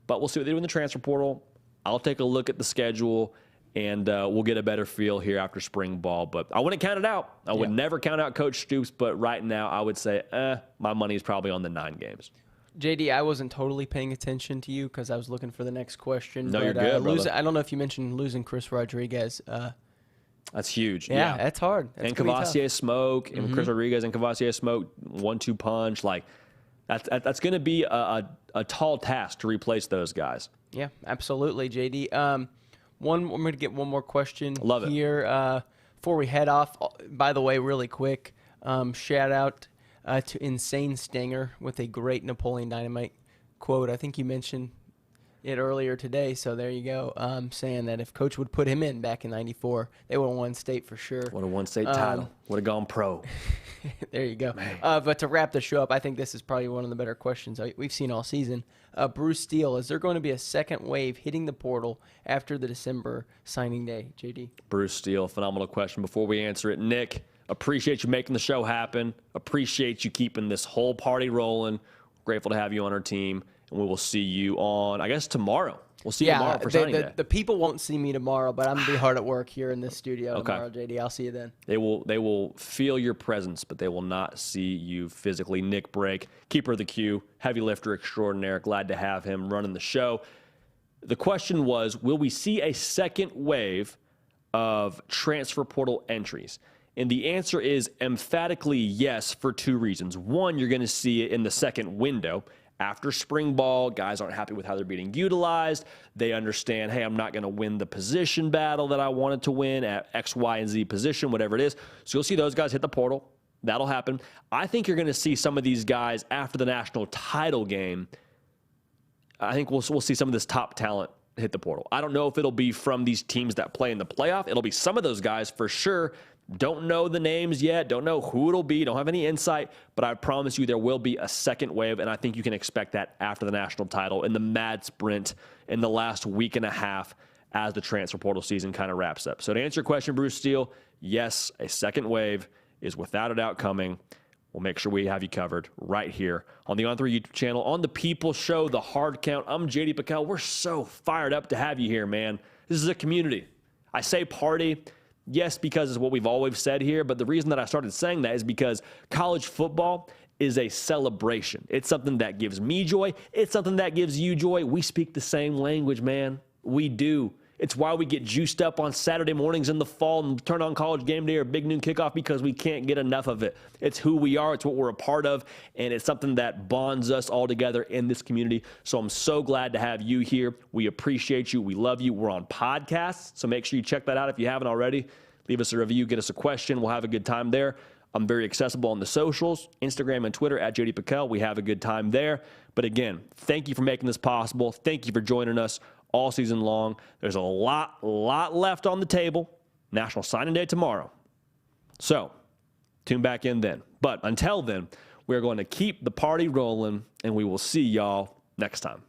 but we'll see what they do in the transfer portal. I'll take a look at the schedule, and we'll get a better feel here after spring ball. But I wouldn't count it out. I would never count out Coach Stoops, but right now I would say my money is probably on the 9 games. JD, I wasn't totally paying attention to you because I was looking for the next question. No, you're good, brother. I don't know if you mentioned losing Chris Rodriguez. That's huge. Yeah, that's hard. That's and Cavassier Smoke, and Chris Rodriguez and Cavassier Smoke, 1-2 punch. Like, that's going to be a tall task to replace those guys. Yeah, absolutely, JD. I'm going to get one more question here before we head off. By the way, really quick, shout out to Insane Stinger with a great Napoleon Dynamite quote. I think you mentioned it earlier today, so there you go. Saying that if Coach would put him in back in '94, they would have won state for sure. Would have won state title. Would have gone pro. There you go. But to wrap the show up, I think this is probably one of the better questions we've seen all season. Bruce Steele, is there going to be a second wave hitting the portal after the December signing day, JD? Bruce Steele, phenomenal question. Before we answer it, Nick, appreciate you making the show happen. Appreciate you keeping this whole party rolling. Grateful to have you on our team. And we will see you on, I guess, tomorrow. We'll see you tomorrow for signing day. The people won't see me tomorrow, but I'm going to be hard at work here in this studio tomorrow, JD. I'll see you then. They will feel your presence, but they will not see you physically. Nick Brake, keeper of the queue, heavy lifter extraordinaire. Glad to have him running the show. The question was, will we see a second wave of transfer portal entries? And the answer is emphatically yes for 2 reasons. One, you're going to see it in the second window. After spring ball, guys aren't happy with how they're being utilized. They understand, hey, I'm not going to win the position battle that I wanted to win at X, Y, and Z position, whatever it is. So you'll see those guys hit the portal. That'll happen. I think you're going to see some of these guys after the national title game. I think we'll see some of this top talent hit the portal. I don't know if it'll be from these teams that play in the playoff. It'll be some of those guys for sure. Don't know the names yet. Don't know who it'll be. Don't have any insight. But I promise you there will be a second wave, and I think you can expect that after the national title in the mad sprint in the last week and a half as the transfer portal season kind of wraps up. So to answer your question, Bruce Steele, yes, a second wave is without a doubt coming. We'll make sure we have you covered right here on the On3 YouTube channel, on the People Show, The Hard Count. I'm J.D. PicKell. We're so fired up to have you here, man. This is a community. I say party. Yes, because it's what we've always said here, but the reason that I started saying that is because college football is a celebration. It's something that gives me joy. It's something that gives you joy. We speak the same language, man. We do. It's why we get juiced up on Saturday mornings in the fall and turn on College Game Day or Big Noon Kickoff, because we can't get enough of it. It's who we are. It's what we're a part of, and it's something that bonds us all together in this community. So I'm so glad to have you here. We appreciate you. We love you. We're on podcasts, so make sure you check that out if you haven't already. Leave us a review. Get us a question. We'll have a good time there. I'm very accessible on the socials, Instagram and Twitter at J.D. PicKell. We have a good time there. But again, thank you for making this possible. Thank you for joining us all season long. There's a lot left on the table. National Signing Day tomorrow. So tune back in then. But until then, we're going to keep the party rolling, and we will see y'all next time.